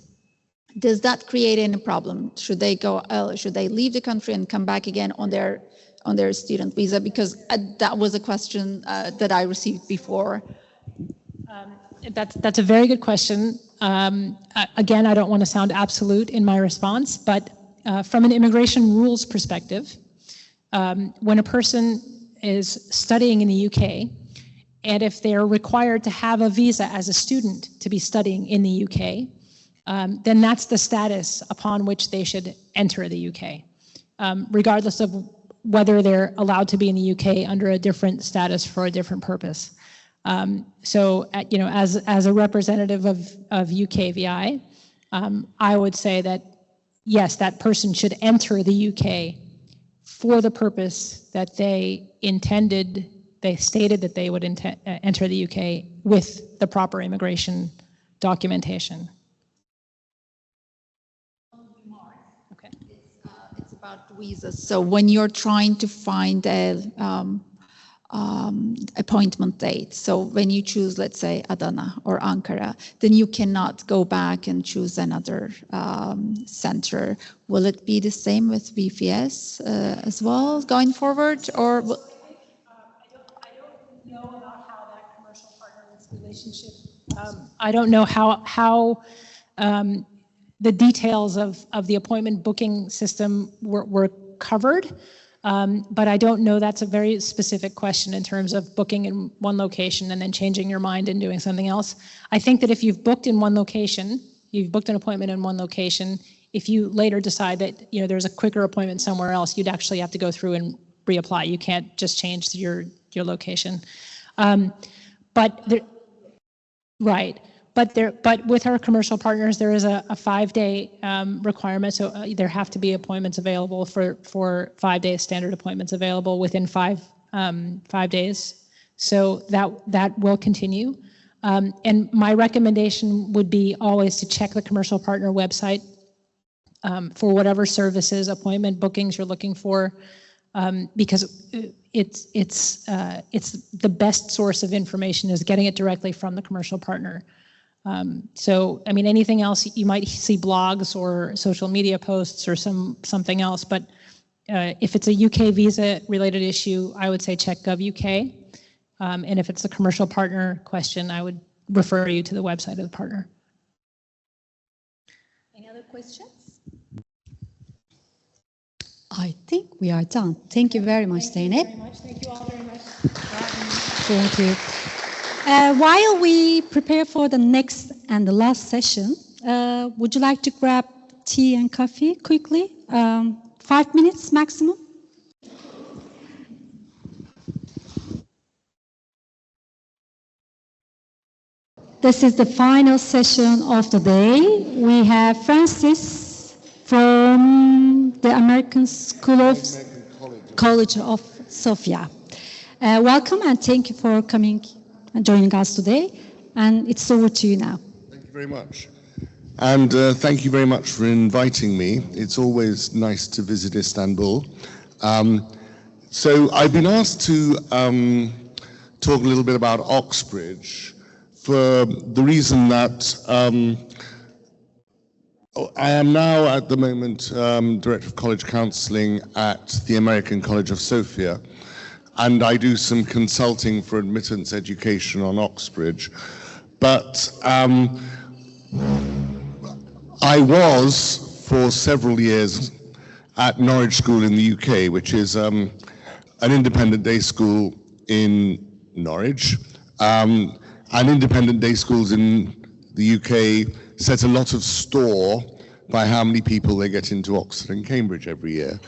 Does that create any problem? Should they leave the country and come back again on their student visa? Because that was a question that I received before. That's a very good question. Again, I don't want to sound absolute in my response, but from an immigration rules perspective, when a person is studying in the UK, and if they're required to have a visa as a student to be studying in the UK, then that's the status upon which they should enter the UK, regardless of whether they're allowed to be in the UK under a different status for a different purpose. So, as a representative of UKVI, I would say that yes, that person should enter the UK for the purpose that they stated that they would enter the UK with the proper immigration documentation. Okay. It's about visas. So when you're trying to find a appointment date, so when you choose, let's say, Adana or Ankara, then you cannot go back and choose another center. Will it be the same with VPS as well going forward, or? I don't know about how that commercial partner relationship. I don't know how the details of the appointment booking system were covered. But I don't know, that's a very specific question in terms of booking in one location and then changing your mind and doing something else. I think that if you've booked in one location, you've booked an appointment in one location, if you later decide that there's a quicker appointment somewhere else, you'd actually have to go through and reapply. You can't just change your location. But with our commercial partners, there is a 5-day requirement. So there have to be appointments available for 5 days, standard appointments available within 5 days. So that will continue. And my recommendation would be always to check the commercial partner website for whatever services, appointment bookings you're looking for, because it's the best source of information is getting it directly from the commercial partner. So, I mean, anything else, you might see blogs or social media posts or something else, but if it's a UK visa related issue, I would say check Gov.uk. And if it's a commercial partner question, I would refer you to the website of the partner. Any other questions? I think we are done. Thank you very much, Zeynep. Thank you all very much. Thank you. While we prepare for the next and the last session, would you like to grab tea and coffee quickly? 5 minutes maximum. This is the final session of the day. We have Francis from the American School of College of Sofia. Welcome and thank you for coming and joining us today. And it's over to you now. Thank you very much. And thank you very much for inviting me. It's always nice to visit Istanbul. So I've been asked to talk a little bit about Oxbridge for the reason that I am now at the moment Director of College Counselling at the American College of Sofia, and I do some consulting for admittance education on Oxbridge. But I was for several years at Norwich School in the UK, which is an independent day school in Norwich, And independent day schools in the UK set a lot of store by how many people they get into Oxford and Cambridge every year,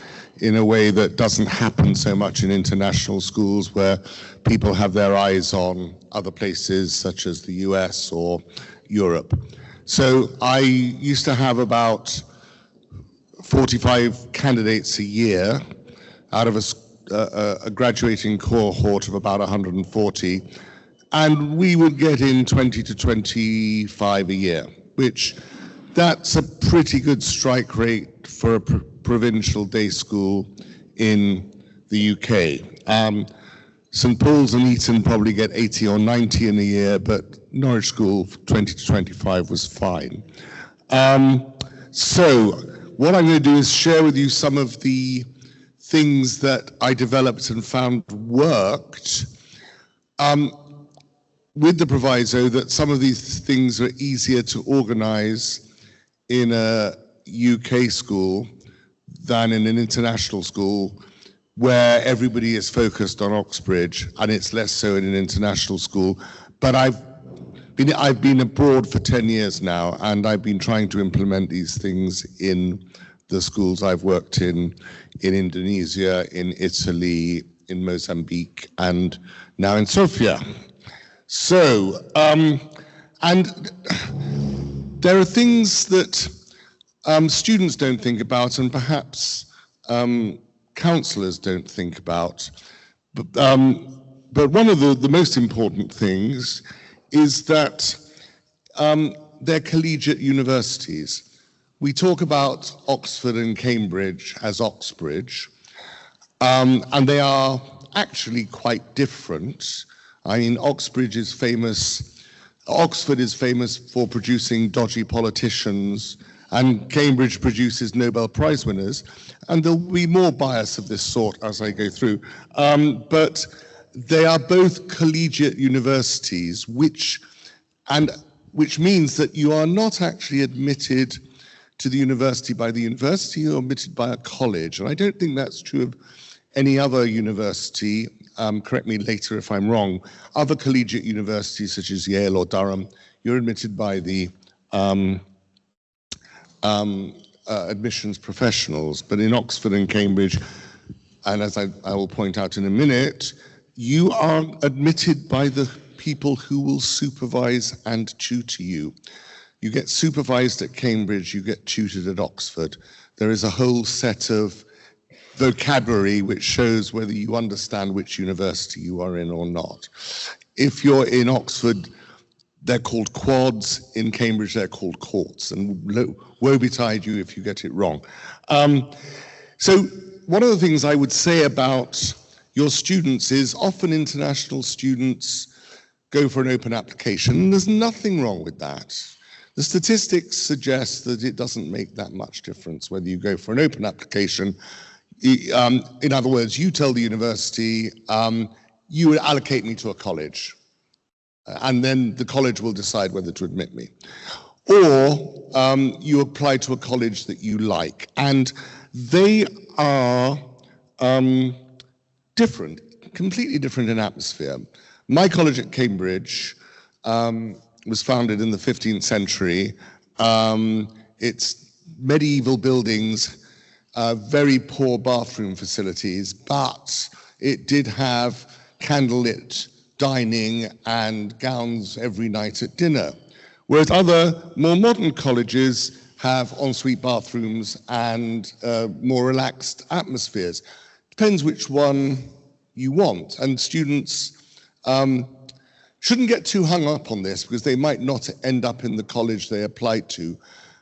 in a way that doesn't happen so much in international schools, where people have their eyes on other places such as the US or Europe. So I used to have about 45 candidates a year out of a graduating cohort of about 140, and we would get in 20 to 25 a year, which that's a pretty good strike rate for a provincial day school in the UK. St Paul's and Eton probably get 80 or 90 in a year, but Norwich School 20 to 25 was fine. So what I'm going to do is share with you some of the things that I developed and found worked, with the proviso that some of these things are easier to organize in a UK school than in an international school where everybody is focused on Oxbridge, and it's less so in an international school. But I've been abroad for 10 years now, and I've been trying to implement these things in the schools I've worked in Indonesia, in Italy, in Mozambique, and now in Sofia. So, and there are things that students don't think about, and perhaps counsellors don't think about. But one of the most important things is that they're collegiate universities. We talk about Oxford and Cambridge as Oxbridge, and they are actually quite different. I mean, Oxford is famous for producing dodgy politicians, and Cambridge produces Nobel Prize winners, and there'll be more bias of this sort as I go through. But they are both collegiate universities, which means that you are not actually admitted to the university by the university, you're admitted by a college. And I don't think that's true of any other university. Correct me later if I'm wrong. Other collegiate universities such as Yale or Durham, you're admitted by the admissions professionals. But in Oxford and Cambridge, and as I will point out in a minute, you are admitted by the people who will supervise and tutor you. You get supervised at Cambridge, you get tutored at Oxford. There is a whole set of vocabulary which shows whether you understand which university you are in or not. If you're in Oxford, they're called quads. In Cambridge, they're called courts. And woe betide you if you get it wrong. So one of the things I would say about your students is often international students go for an open application. There's nothing wrong with that. The statistics suggest that it doesn't make that much difference whether you go for an open application. In other words, you tell the university, you would allocate me to a college, and then the college will decide whether to admit me. Or you apply to a college that you like, and they are different, completely different in atmosphere. My college at Cambridge was founded in the 15th century. It's medieval buildings, very poor bathroom facilities, but it did have candlelit dining and gowns every night at dinner. Whereas other more modern colleges have ensuite bathrooms and more relaxed atmospheres. Depends which one you want. And students shouldn't get too hung up on this because they might not end up in the college they applied to.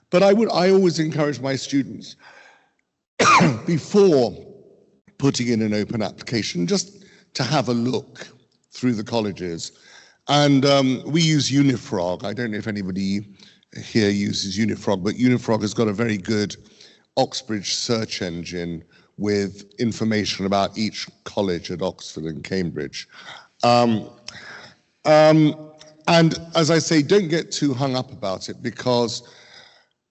But I always encourage my students before putting in an open application just to have a look through the colleges. And we use Unifrog. I don't know if anybody here uses Unifrog, but Unifrog has got a very good Oxbridge search engine with information about each college at Oxford and Cambridge. And as I say, don't get too hung up about it because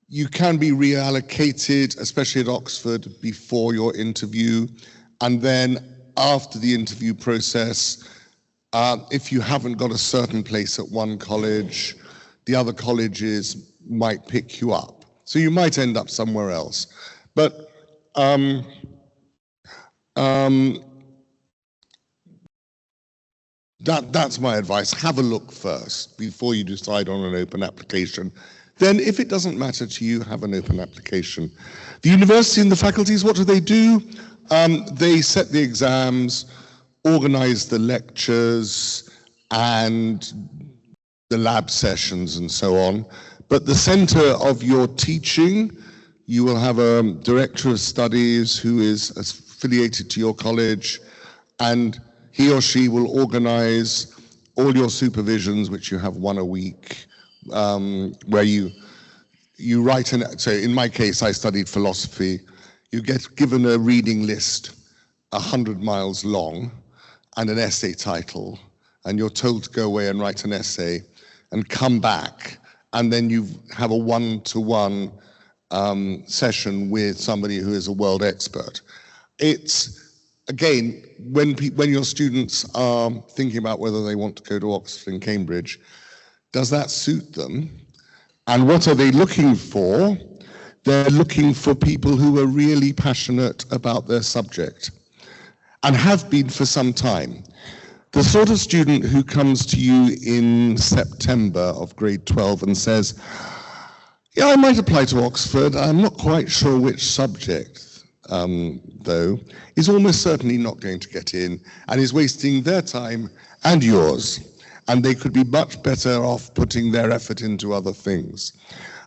you can be reallocated, especially at Oxford, before your interview. And then after the interview process, If you haven't got a certain place at one college, the other colleges might pick you up. So you might end up somewhere else. But that's my advice. Have a look first before you decide on an open application. Then if it doesn't matter to you, have an open application. The university and the faculties, what do? They set the exams, organize the lectures and the lab sessions and so on. But the center of your teaching, you will have a director of studies who is affiliated to your college, and he or she will organize all your supervisions, which you have one a week, where you write so in my case, I studied philosophy. You get given a reading list 100 miles long and an essay title, and you're told to go away and write an essay and come back, and then you have a one-to-one session with somebody who is a world expert. It's, again, when your students are thinking about whether they want to go to Oxford and Cambridge, does that suit them? And what are they looking for? They're looking for people who are really passionate about their subject and have been for some time. The sort of student who comes to you in September of grade 12 and says, yeah, I might apply to Oxford, I'm not quite sure which subject, though, is almost certainly not going to get in and is wasting their time and yours. And they could be much better off putting their effort into other things.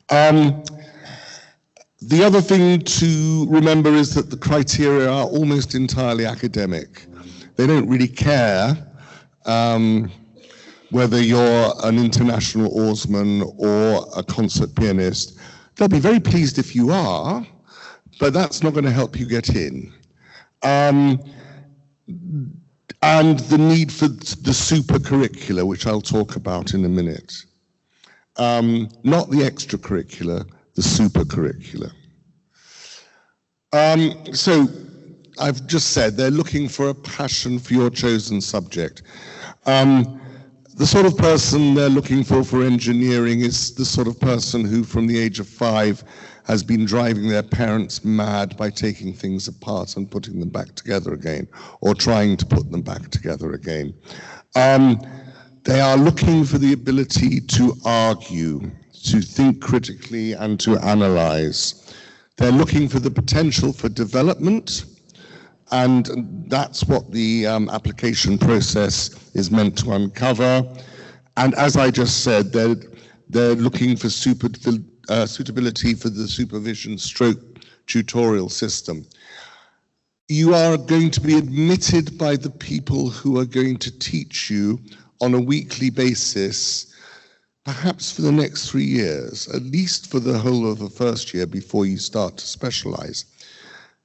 The other thing to remember is that the criteria are almost entirely academic. They don't really care whether you're an international oarsman or a concert pianist. They'll be very pleased if you are, but that's not going to help you get in. And the need for the supercurricular, which I'll talk about in a minute. Not the extracurricular, the supercurricular. So I've just said they're looking for a passion for your chosen subject. The sort of person they're looking for engineering is the sort of person who from the age of 5 has been driving their parents mad by taking things apart and putting them back together again, or trying to put them back together again. They are looking for the ability to argue, to think critically and to analyze. They're looking for the potential for development, and that's what the application process is meant to uncover. And as I just said, they're looking for suitability for the supervision stroke tutorial system. You are going to be admitted by the people who are going to teach you on a weekly basis, perhaps for the next 3 years, at least for the whole of the first year before you start to specialize.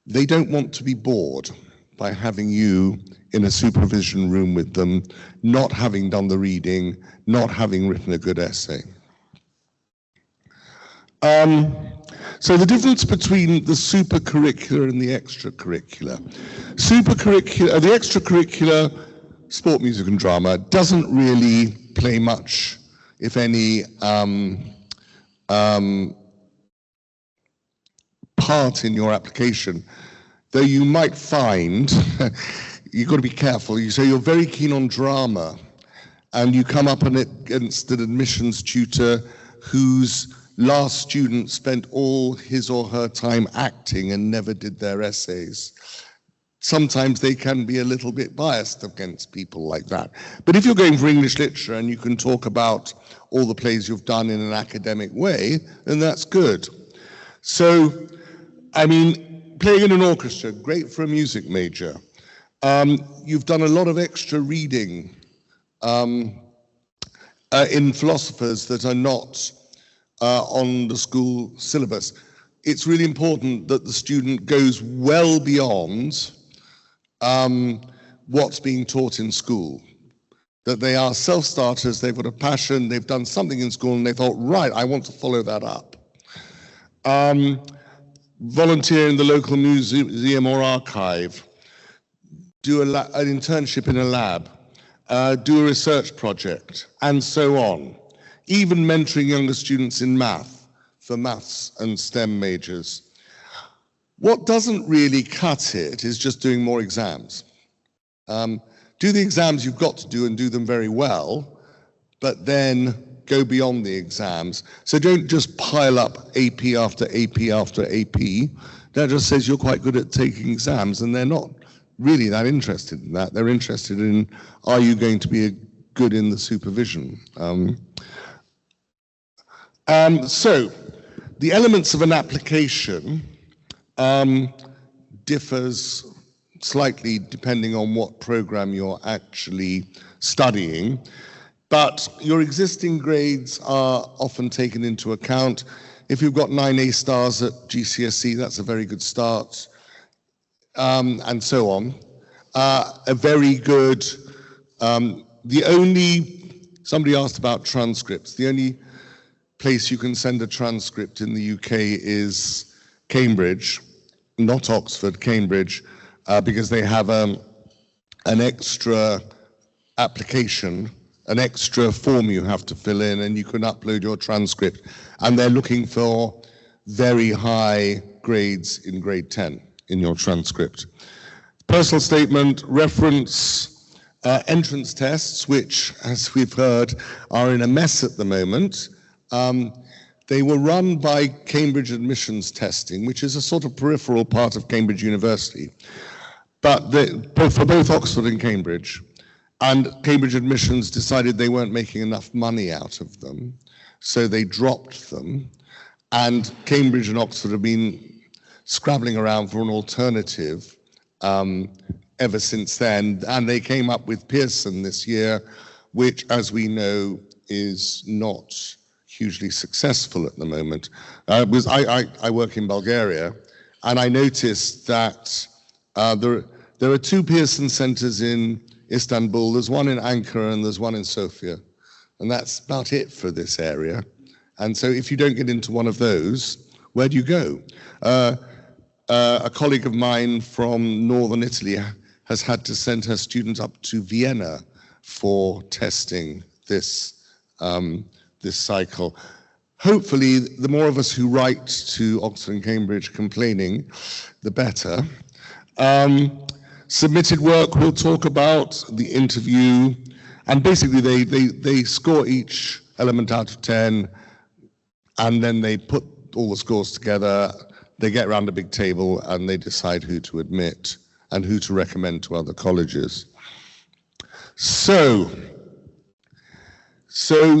They don't want to be bored by having you in a supervision room with them, not having done the reading, not having written a good essay. So the difference between the supercurricular and the extracurricular. The extracurricular, sport, music and drama, doesn't really play much, if any, part in your application. Though you might find, you've got to be careful, you say you're very keen on drama, and you come up against an admissions tutor whose last student spent all his or her time acting and never did their essays. Sometimes they can be a little bit biased against people like that. But if you're going for English literature and you can talk about all the plays you've done in an academic way, then that's good. So, I mean, playing in an orchestra, great for a music major. You've done a lot of extra reading in philosophers that are not on the school syllabus. It's really important that the student goes well beyond what's being taught in school. That they are self-starters, they've got a passion, they've done something in school and they thought, right, I want to follow that up. Volunteer in the local museum or archive, do an internship in a lab, do a research project, and so on. Even mentoring younger students in math, for maths and STEM majors. What doesn't really cut it is just doing more exams. Do the exams you've got to do and do them very well, but then go beyond the exams. So don't just pile up AP after AP after AP. That just says you're quite good at taking exams, and they're not really that interested in that. They're interested in, are you going to be good in the supervision? So the elements of an application differs slightly depending on what program you're actually studying, but your existing grades are often taken into account. If you've got 9 A stars at GCSE, that's a very good start, and so on. A very good, somebody asked about transcripts. The only place you can send a transcript in the UK is Cambridge, not Oxford, Cambridge, because they have an extra application, an extra form you have to fill in, and you can upload your transcript. And they're looking for very high grades in grade 10 in your transcript. Personal statement, reference, entrance tests, which, as we've heard, are in a mess at the moment. They were run by Cambridge admissions testing, which is a sort of peripheral part of Cambridge University, but for both Oxford and Cambridge. And Cambridge admissions decided they weren't making enough money out of them, so they dropped them. And Cambridge and Oxford have been scrabbling around for an alternative ever since then. And they came up with Pearson this year, which, as we know, is not hugely successful at the moment. I work in Bulgaria, and I noticed that there are 2 Pearson centers in Istanbul. There's one in Ankara and there's one in Sofia, and that's about it for this area. And so if you don't get into one of those, where do you go? A colleague of mine from northern Italy has had to send her students up to Vienna for testing this cycle. Hopefully, the more of us who write to Oxford and Cambridge complaining, the better. Submitted work, we'll talk about the interview, and basically they score each element out of 10, and then they put all the scores together, they get around a big table, and they decide who to admit and who to recommend to other colleges. So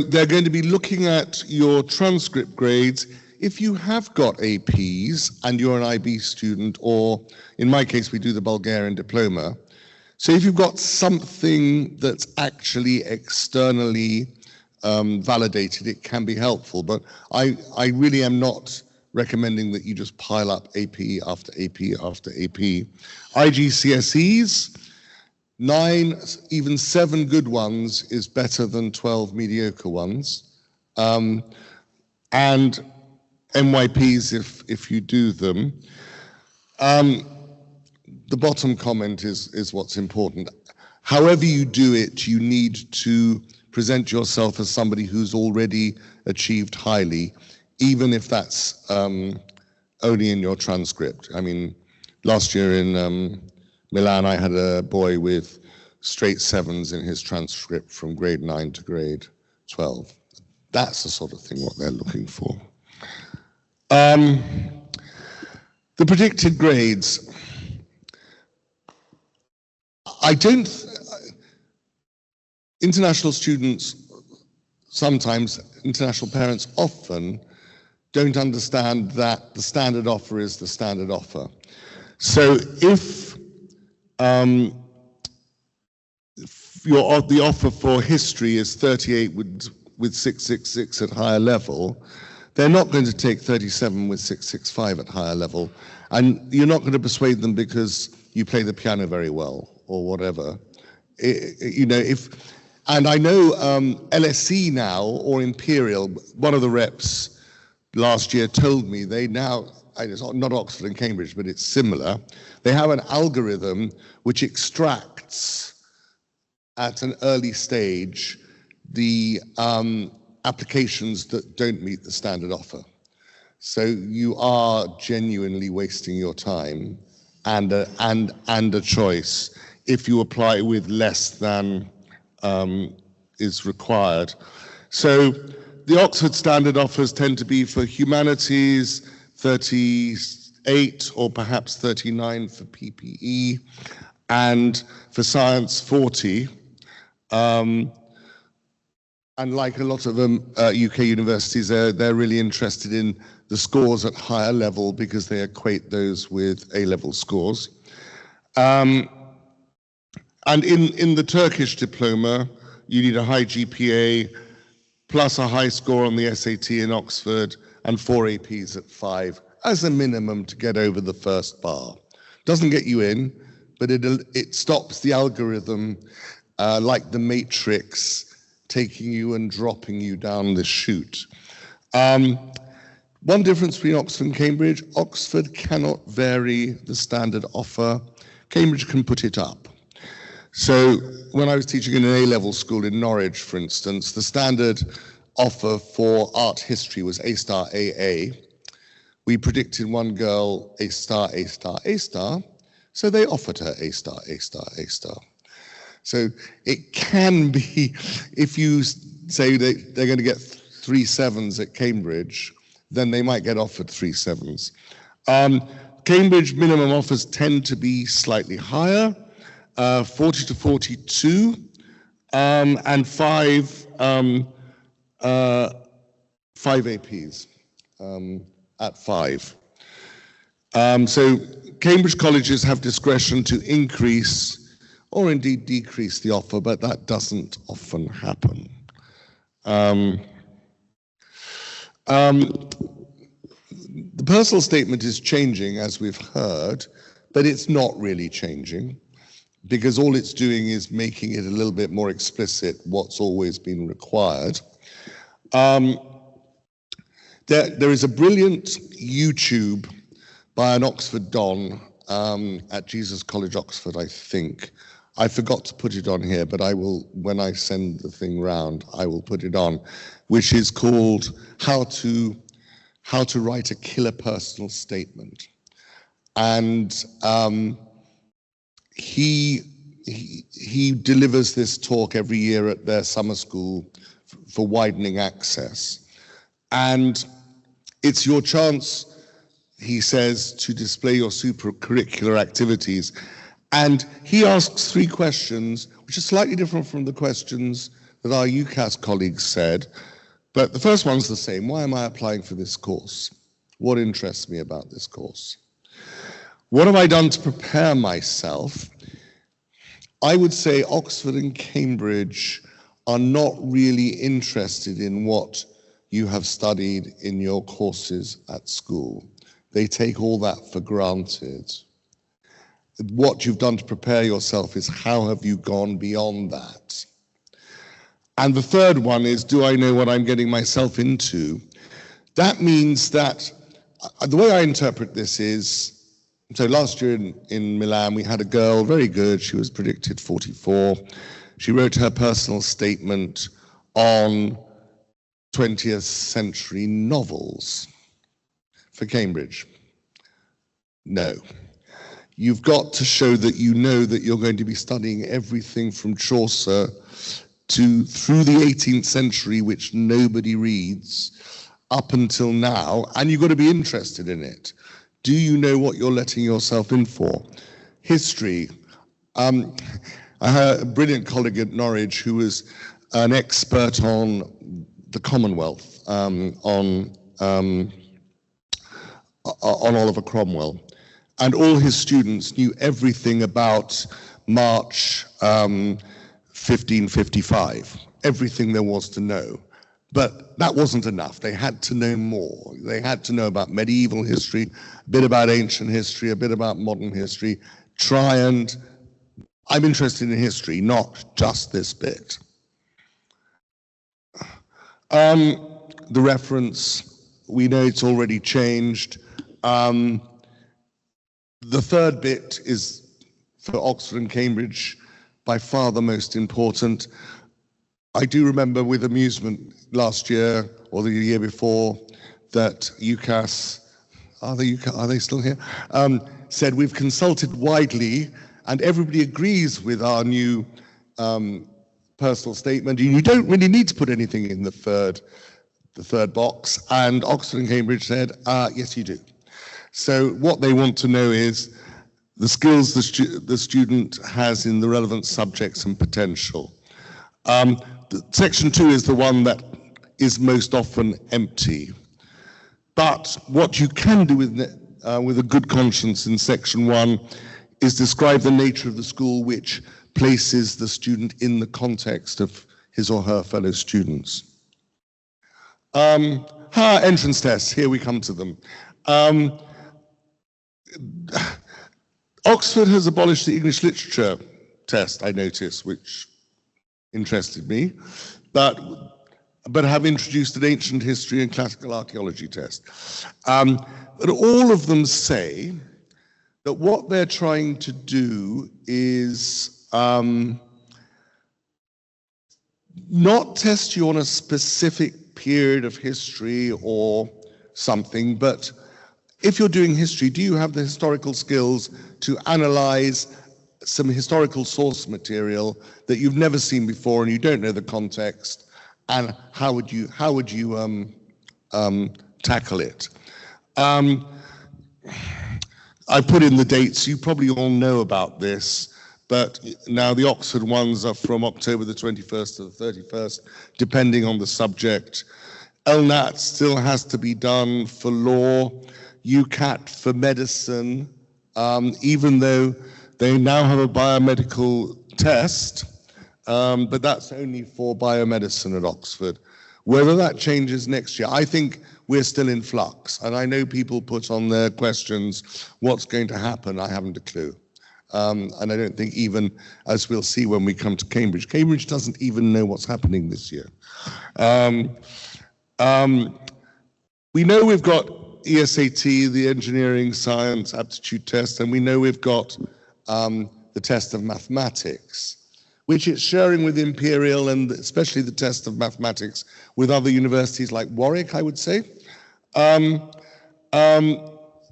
they're going to be looking at your transcript grades. If you have got APs and you're an IB student, or in my case, we do the Bulgarian diploma. So if you've got something that's actually externally validated, it can be helpful. But I really am not recommending that you just pile up AP after AP after AP. IGCSEs, 9, even 7 good ones is better than 12 mediocre ones. And MYPs if you do them. The bottom comment is what's important. However you do it, you need to present yourself as somebody who's already achieved highly, even if that's only in your transcript. I mean, last year in Milan, I had a boy with straight 7s in his transcript from grade 9 to grade 12. That's the sort of thing what they're looking for. The predicted grades. International students sometimes, international parents often don't understand that the standard offer is the standard offer. So if the offer for history is 38 with 666 at higher level, they're not going to take 37 with 665 at higher level. And you're not going to persuade them because you play the piano very well or whatever. And I know LSE now, or Imperial, one of the reps last year told me they now, it's not Oxford and Cambridge, but it's similar. They have an algorithm which extracts at an early stage the applications that don't meet the standard offer. So you are genuinely wasting your time and a choice if you apply with less than is required. So the Oxford standard offers tend to be for humanities 38 or perhaps 39 for PPE, and for science 40. And like a lot of UK universities, they're really interested in the scores at higher level because they equate those with A-level scores. And in the Turkish diploma, you need a high GPA plus a high score on the SAT in Oxford and 4 APs at 5 as a minimum to get over the first bar. Doesn't get you in, but it stops the algorithm like the Matrix taking you and dropping you down the chute. One difference between Oxford and Cambridge: Oxford cannot vary the standard offer. Cambridge can put it up. So when I was teaching in an A-level school in Norwich, for instance, the standard offer for art history was A-star, AA. We predicted one girl A-star, A-star, A-star, so they offered her A-star, A-star, A-star. So it can be, if you say they're going to get 3 7s at Cambridge, then they might get offered 3 7s. Cambridge minimum offers tend to be slightly higher, 40 to 42, and 5 APs at 5. So Cambridge colleges have discretion to increase or indeed decrease the offer, but that doesn't often happen. The personal statement is changing, as we've heard, but it's not really changing, because all it's doing is making it a little bit more explicit what's always been required. There is a brilliant YouTube by an Oxford Don at Jesus College, Oxford, I think. I forgot to put it on here, but I will, when I send the thing round, I will put it on, which is called How to Write a Killer Personal Statement. And he delivers this talk every year at their summer school for widening access. And it's your chance, he says, to display your supercurricular activities. And he asks 3 questions, which are slightly different from the questions that our UCAS colleagues said. But the first one's the same. Why am I applying for this course? What interests me about this course? What have I done to prepare myself? I would say Oxford and Cambridge are not really interested in what you have studied in your courses at school. They take all that for granted. What you've done to prepare yourself is how have you gone beyond that? And the third one is, do I know what I'm getting myself into? That means that the way I interpret this is, so last year in Milan, we had a girl, very good, she was predicted 44. She wrote her personal statement on 20th century novels for Cambridge. No. You've got to show that you know that you're going to be studying everything from Chaucer through the 18th century, which nobody reads, up until now, and you've got to be interested in it. Do you know what you're letting yourself in for? History. I had a brilliant colleague at Norwich who was an expert on the Commonwealth, on Oliver Cromwell. And all his students knew everything about March 1555, everything there was to know. But that wasn't enough. They had to know more. They had to know about medieval history, a bit about ancient history, a bit about modern history. I'm interested in history, not just this bit. The reference, we know it's already changed. The third bit is for Oxford and Cambridge. by far the most important. I do remember with amusement last year or the year before that UCAS, are they still here? Said we've consulted widely and everybody agrees with our new personal statement. You don't really need to put anything in the third box. And Oxford and Cambridge said, yes, you do. So what they want to know is the skills the student has in the relevant subjects and potential. Section 2 is the one that is most often empty. But what you can do with a good conscience in Section 1 is describe the nature of the school which places the student in the context of his or her fellow students. Entrance tests, here we come to them. Oxford has abolished the English literature test, I noticed, which interested me, but have introduced an ancient history and classical archaeology test. But all of them say that what they're trying to do is not test you on a specific period of history or something, but if you're doing history, do you have the historical skills to analyze some historical source material that you've never seen before and you don't know the context, and how would you tackle it? I put in the dates, you probably all know about this, but now the Oxford ones are from October the 21st to the 31st, depending on the subject. LNAT still has to be done for law, UCAT for medicine, even though they now have a biomedical test, but that's only for biomedicine at Oxford. Whether that changes next year, I think we're still in flux. And I know people put on their questions, what's going to happen? I haven't a clue. And I don't think even, as we'll see when we come to Cambridge, Cambridge doesn't even know what's happening this year. We know we've got ESAT, the Engineering Science Aptitude Test, and we know we've got the test of mathematics, which it's sharing with Imperial and especially the test of mathematics with other universities like Warwick, I would say. The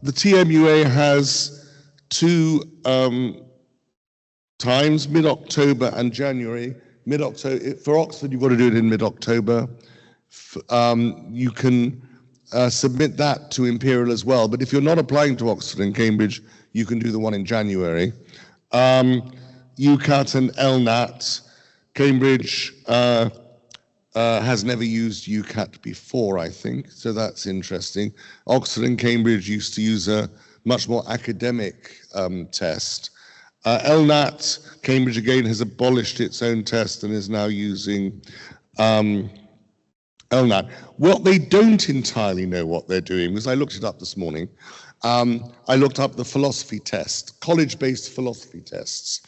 TMUA has two times, mid-October and January. Mid-October, for Oxford, you've got to do it in mid-October. You can submit that to Imperial as well, but if you're not applying to Oxford and Cambridge, you can do the one in January. UCAT and LNAT, Cambridge has never used UCAT before, I think, so that's interesting. Oxford and Cambridge used to use a much more academic test. LNAT, Cambridge again has abolished its own test and is now using LNAT. What they don't entirely know what they're doing, because I looked it up this morning, I looked up the philosophy test, college-based philosophy tests.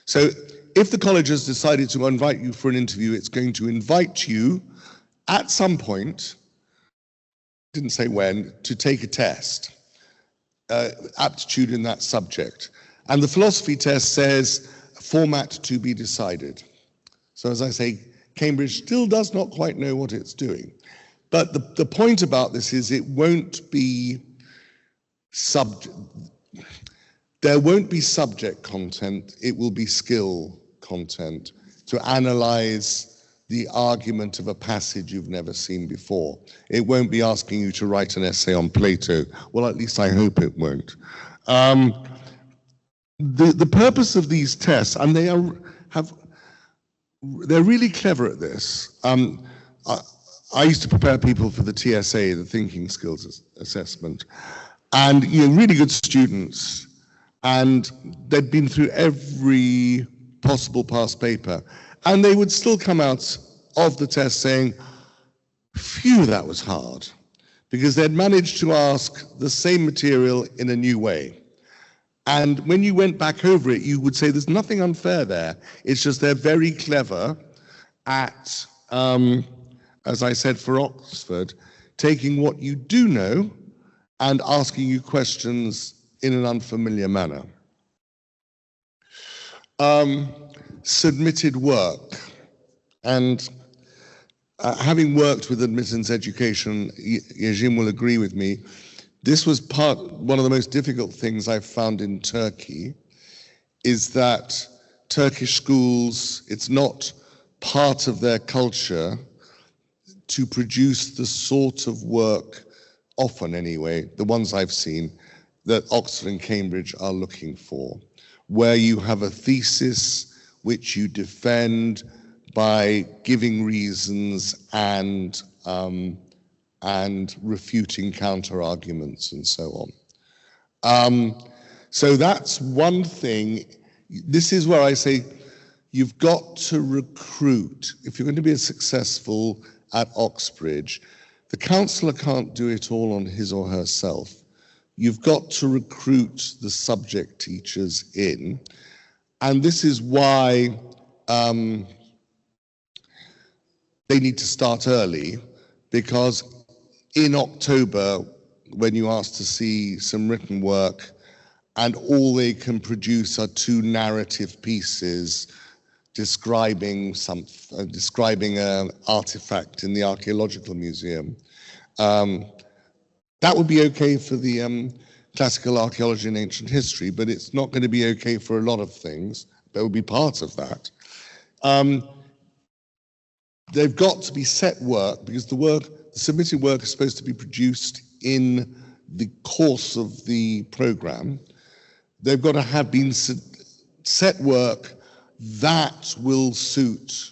So if the college has decided to invite you for an interview, it's going to invite you at some point, didn't say when, to take a test, aptitude in that subject. And the philosophy test says format to be decided. So as I say, Cambridge still does not quite know what it's doing. But the point about this is it won't be there won't be subject content, it will be skill content to analyze the argument of a passage you've never seen before. It won't be asking you to write an essay on Plato. Well, at least I hope it won't. The purpose of these tests, and they're really clever at this. I used to prepare people for the TSA, the Thinking Skills Assessment, and really good students, and they'd been through every possible past paper, and they would still come out of the test saying, phew, that was hard, because they'd managed to ask the same material in a new way. And when you went back over it, you would say there's nothing unfair there. It's just they're very clever at, as I said for Oxford, taking what you do know and asking you questions in an unfamiliar manner. submitted work. And having worked with admittance education, Yejim will agree with me, this was one of the most difficult things I've found in Turkey, is that Turkish schools, it's not part of their culture to produce the sort of work, often anyway, the ones I've seen, that Oxford and Cambridge are looking for, where you have a thesis which you defend by giving reasons and refuting counter-arguments and so on. So that's one thing. This is where I say you've got to recruit. If you're going to be successful at Oxbridge, the counsellor can't do it all on his or herself. You've got to recruit the subject teachers in. And this is why they need to start early, because in October, when you ask to see some written work, and all they can produce are 2 narrative pieces describing an artifact in the archaeological museum, that would be okay for the classical archaeology and ancient history, but it's not going to be okay for a lot of things. That would be part of that. They've got to be set work, because the submitted work is supposed to be produced in the course of the program. They've got to have been set work that will suit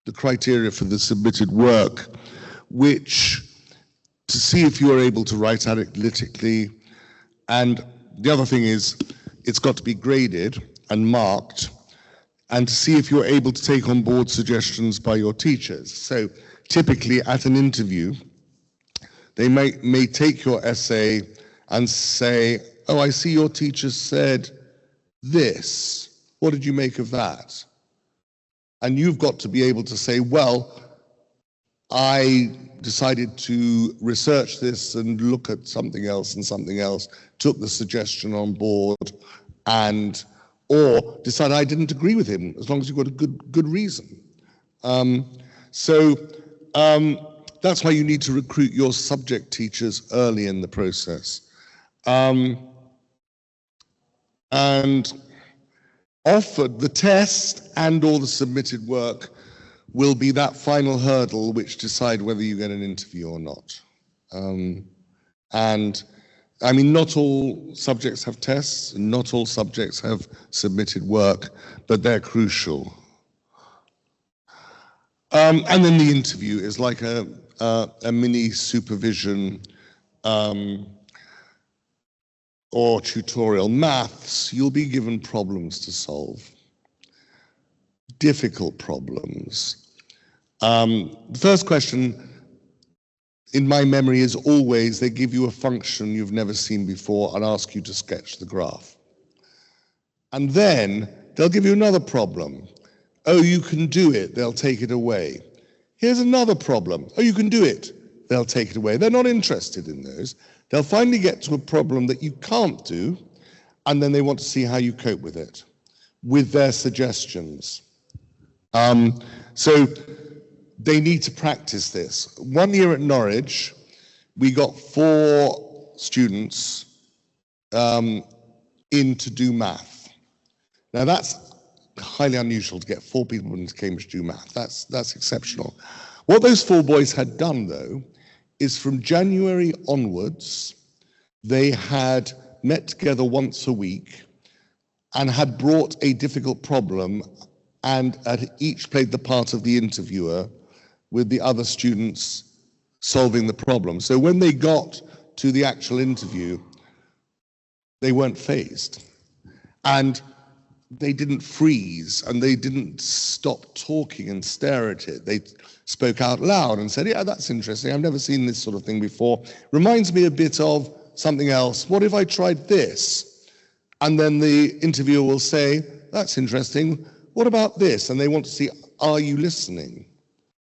the criteria for the submitted work, which to see if you're able to write analytically. And the other thing is, it's got to be graded and marked, and to see if you're able to take on board suggestions by your teachers. So typically at an interview, they may take your essay and say, oh, I see your teacher said this. What did you make of that? And you've got to be able to say, well, I decided to research this and look at something else, took the suggestion on board, or decide I didn't agree with him, as long as you've got a good reason. That's why you need to recruit your subject teachers early in the process. And often the test and or the submitted work will be that final hurdle which decide whether you get an interview or not. And I mean, not all subjects have tests, and not all subjects have submitted work, but they're crucial. And then the interview is like a mini supervision or tutorial. Maths, you'll be given problems to solve, difficult problems. The first question in my memory is always they give you a function you've never seen before and ask you to sketch the graph. And then they'll give you another problem. Oh, you can do it, they'll take it away. Here's another problem. Oh, you can do it, they'll take it away. They're not interested in those. They'll finally get to a problem that you can't do, and then they want to see how you cope with it, with their suggestions. So they need to practice this. 1 year at Norwich, we got 4 students in to do math. Now that's highly unusual to get 4 people into Cambridge to do math. That's exceptional. What those 4 boys had done, though, is from January onwards, they had met together once a week and had brought a difficult problem and had each played the part of the interviewer, with the other students solving the problem. So when they got to the actual interview, they weren't fazed. And they didn't freeze, and they didn't stop talking and stare at it. They spoke out loud and said, yeah, that's interesting. I've never seen this sort of thing before. Reminds me a bit of something else. What if I tried this? And then the interviewer will say, that's interesting. What about this? And they want to see, are you listening?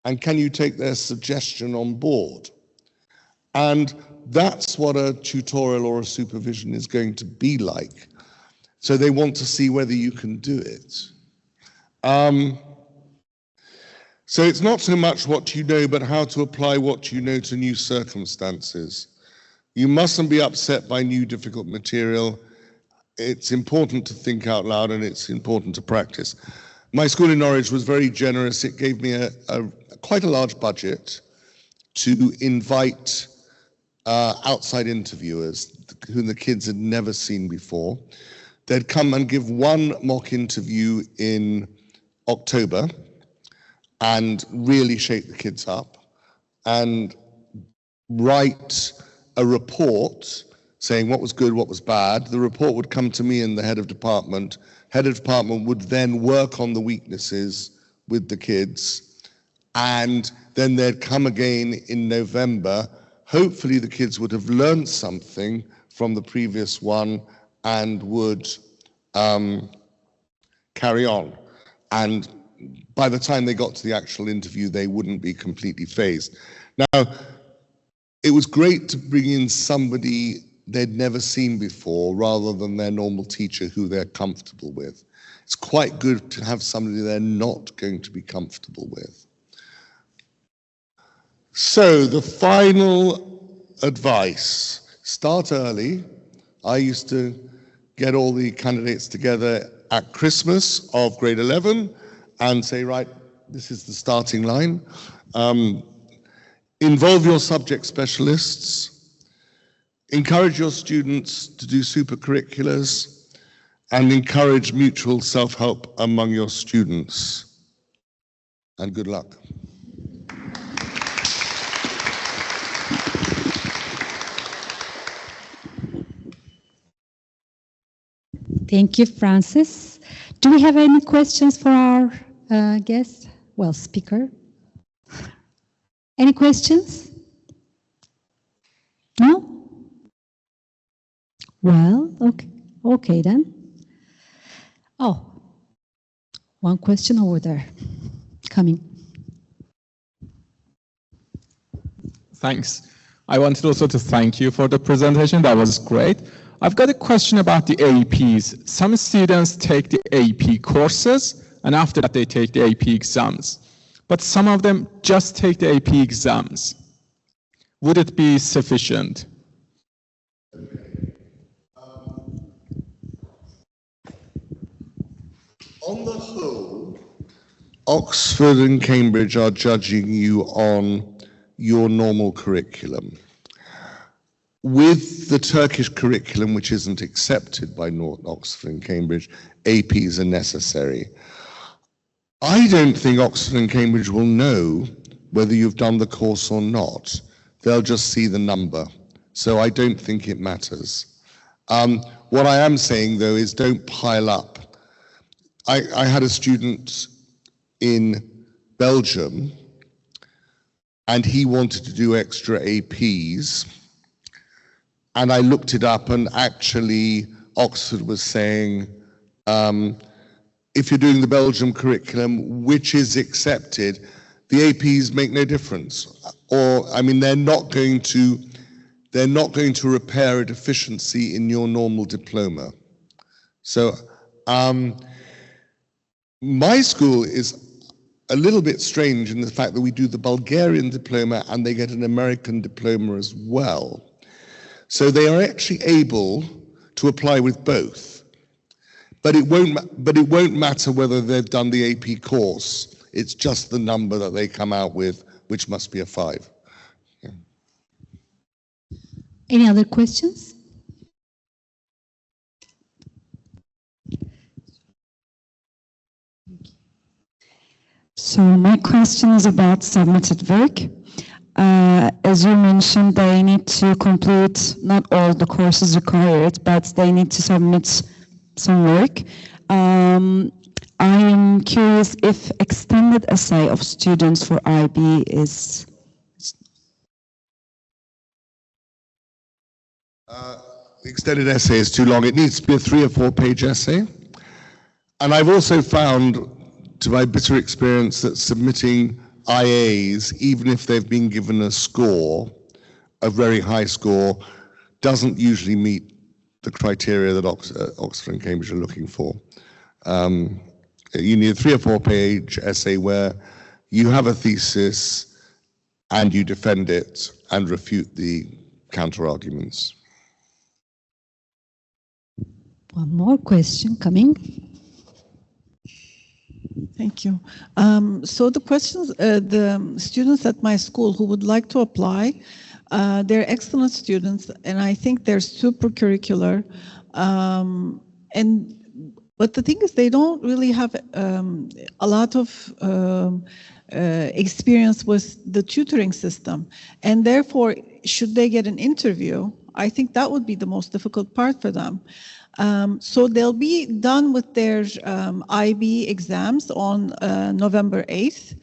And can you take their suggestion on board? And that's what a tutorial or a supervision is going to be like. So they want to see whether you can do it. So it's not so much what you know, but how to apply what you know to new circumstances. You mustn't be upset by new difficult material. It's important to think out loud, and it's important to practice. My school in Norwich was very generous. It gave me quite a large budget to invite outside interviewers whom the kids had never seen before. They'd come and give one mock interview in October and really shake the kids up and write a report saying what was good, what was bad. The report would come to me and the head of department. Head of department would then work on the weaknesses with the kids, and then they'd come again in November. Hopefully the kids would have learned something from the previous one and would carry on. And by the time they got to the actual interview, they wouldn't be completely phased. Now, it was great to bring in somebody they'd never seen before rather than their normal teacher who they're comfortable with. It's quite good to have somebody they're not going to be comfortable with. So the final advice, start early. I used to get all the candidates together at Christmas of grade 11 and say, right, this is the starting line. Involve your subject specialists. Encourage your students to do supercurriculars and encourage mutual self-help among your students. And good luck. Thank you, Francis. Do we have any questions for our guest? Well, speaker. Any questions? No? Well, okay then. Oh, one question over there, coming. Thanks. I wanted also to thank you for the presentation. That was great. I've got a question about the APs. Some students take the AP courses, and after that they take the AP exams. But some of them just take the AP exams. Would it be sufficient? On the whole, Oxford and Cambridge are judging you on your normal curriculum. With the Turkish curriculum, which isn't accepted by Oxford and Cambridge, APs are necessary. I don't think Oxford and Cambridge will know whether you've done the course or not. They'll just see the number. So I don't think it matters. What I am saying, though, is don't pile up. I had a student in Belgium, and he wanted to do extra APs. And I looked it up, and actually Oxford was saying, if you're doing the Belgium curriculum, which is accepted, the APs make no difference. Or, I mean, they're not going to repair a deficiency in your normal diploma. So, my school is a little bit strange in the fact that we do the Bulgarian diploma and they get an American diploma as well. So they are actually able to apply with both. But it won't matter whether they've done the AP course. It's just the number that they come out with, which must be a 5. Yeah. Any other questions? So my question is about submitted work. As you mentioned, they need to complete not all the courses required, but they need to submit some work. I am curious if extended essay of students for IB is... Extended essay is too long. It needs to be a 3 or 4 page essay. And I've also found, to my bitter experience, that submitting IAs, even if they've been given a score, a very high score, doesn't usually meet the criteria that Oxford and Cambridge are looking for. You need a 3 or 4 page essay where you have a thesis and you defend it and refute the counter arguments. One more question coming. Thank you. So the questions, the students at my school who would like to apply, they're excellent students, and I think they're super curricular. But the thing is, they don't really have a lot of experience with the tutoring system, and therefore, should they get an interview, I think that would be the most difficult part for them. So they'll be done with their IB exams on November 8th,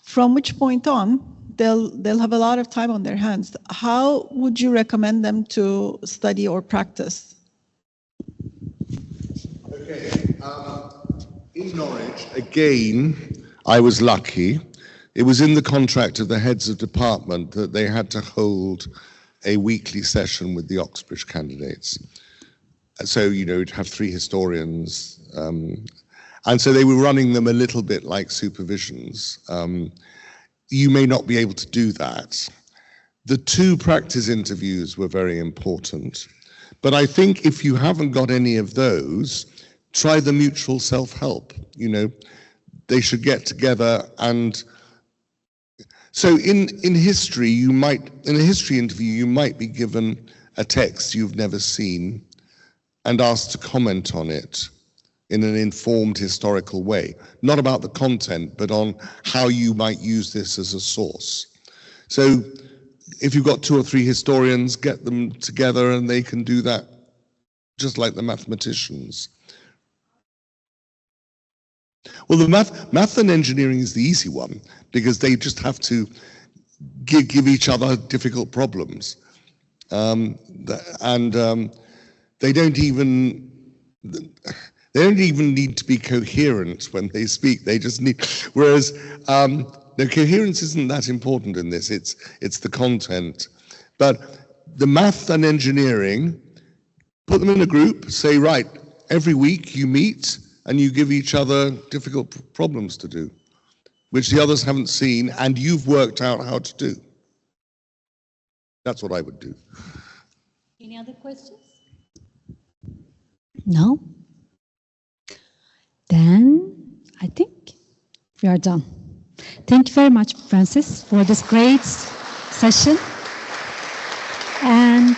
from which point on, they'll have a lot of time on their hands. How would you recommend them to study or practice? Okay, in Norwich, again, I was lucky. It was in the contract of the heads of department that they had to hold a weekly session with the Oxbridge candidates. So, you know, you'd have 3 historians, and so they were running them a little bit like supervisions. You may not be able to do that. The 2 practice interviews were very important, but I think if you haven't got any of those, try the mutual self-help. You know, they should get together, and so in history, you might, in a history interview, you might be given a text you've never seen and asked to comment on it in an informed historical way, not about the content, but on how you might use this as a source. So if you've got 2 or 3 historians, get them together and they can do that just like the mathematicians. Well, the math and engineering is the easy one because they just have to give each other difficult problems. They don't even need to be coherent when they speak. They just need, whereas the coherence isn't that important in this. It's the content. But the math and engineering, put them in a group, say, right, every week you meet and you give each other difficult problems to do, which the others haven't seen and you've worked out how to do. That's what I would do. Any other questions? No? Then I think we are done. Thank you very much, Francis, for this great session. And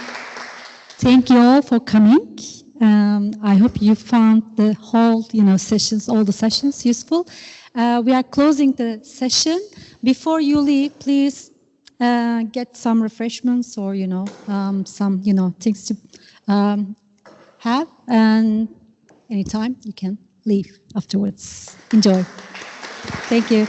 thank you all for coming. I hope you found the whole, sessions, all the sessions useful. We are closing the session. Before you leave, please get some refreshments or, some, things to have. And anytime you can leave afterwards. Enjoy. Thank you.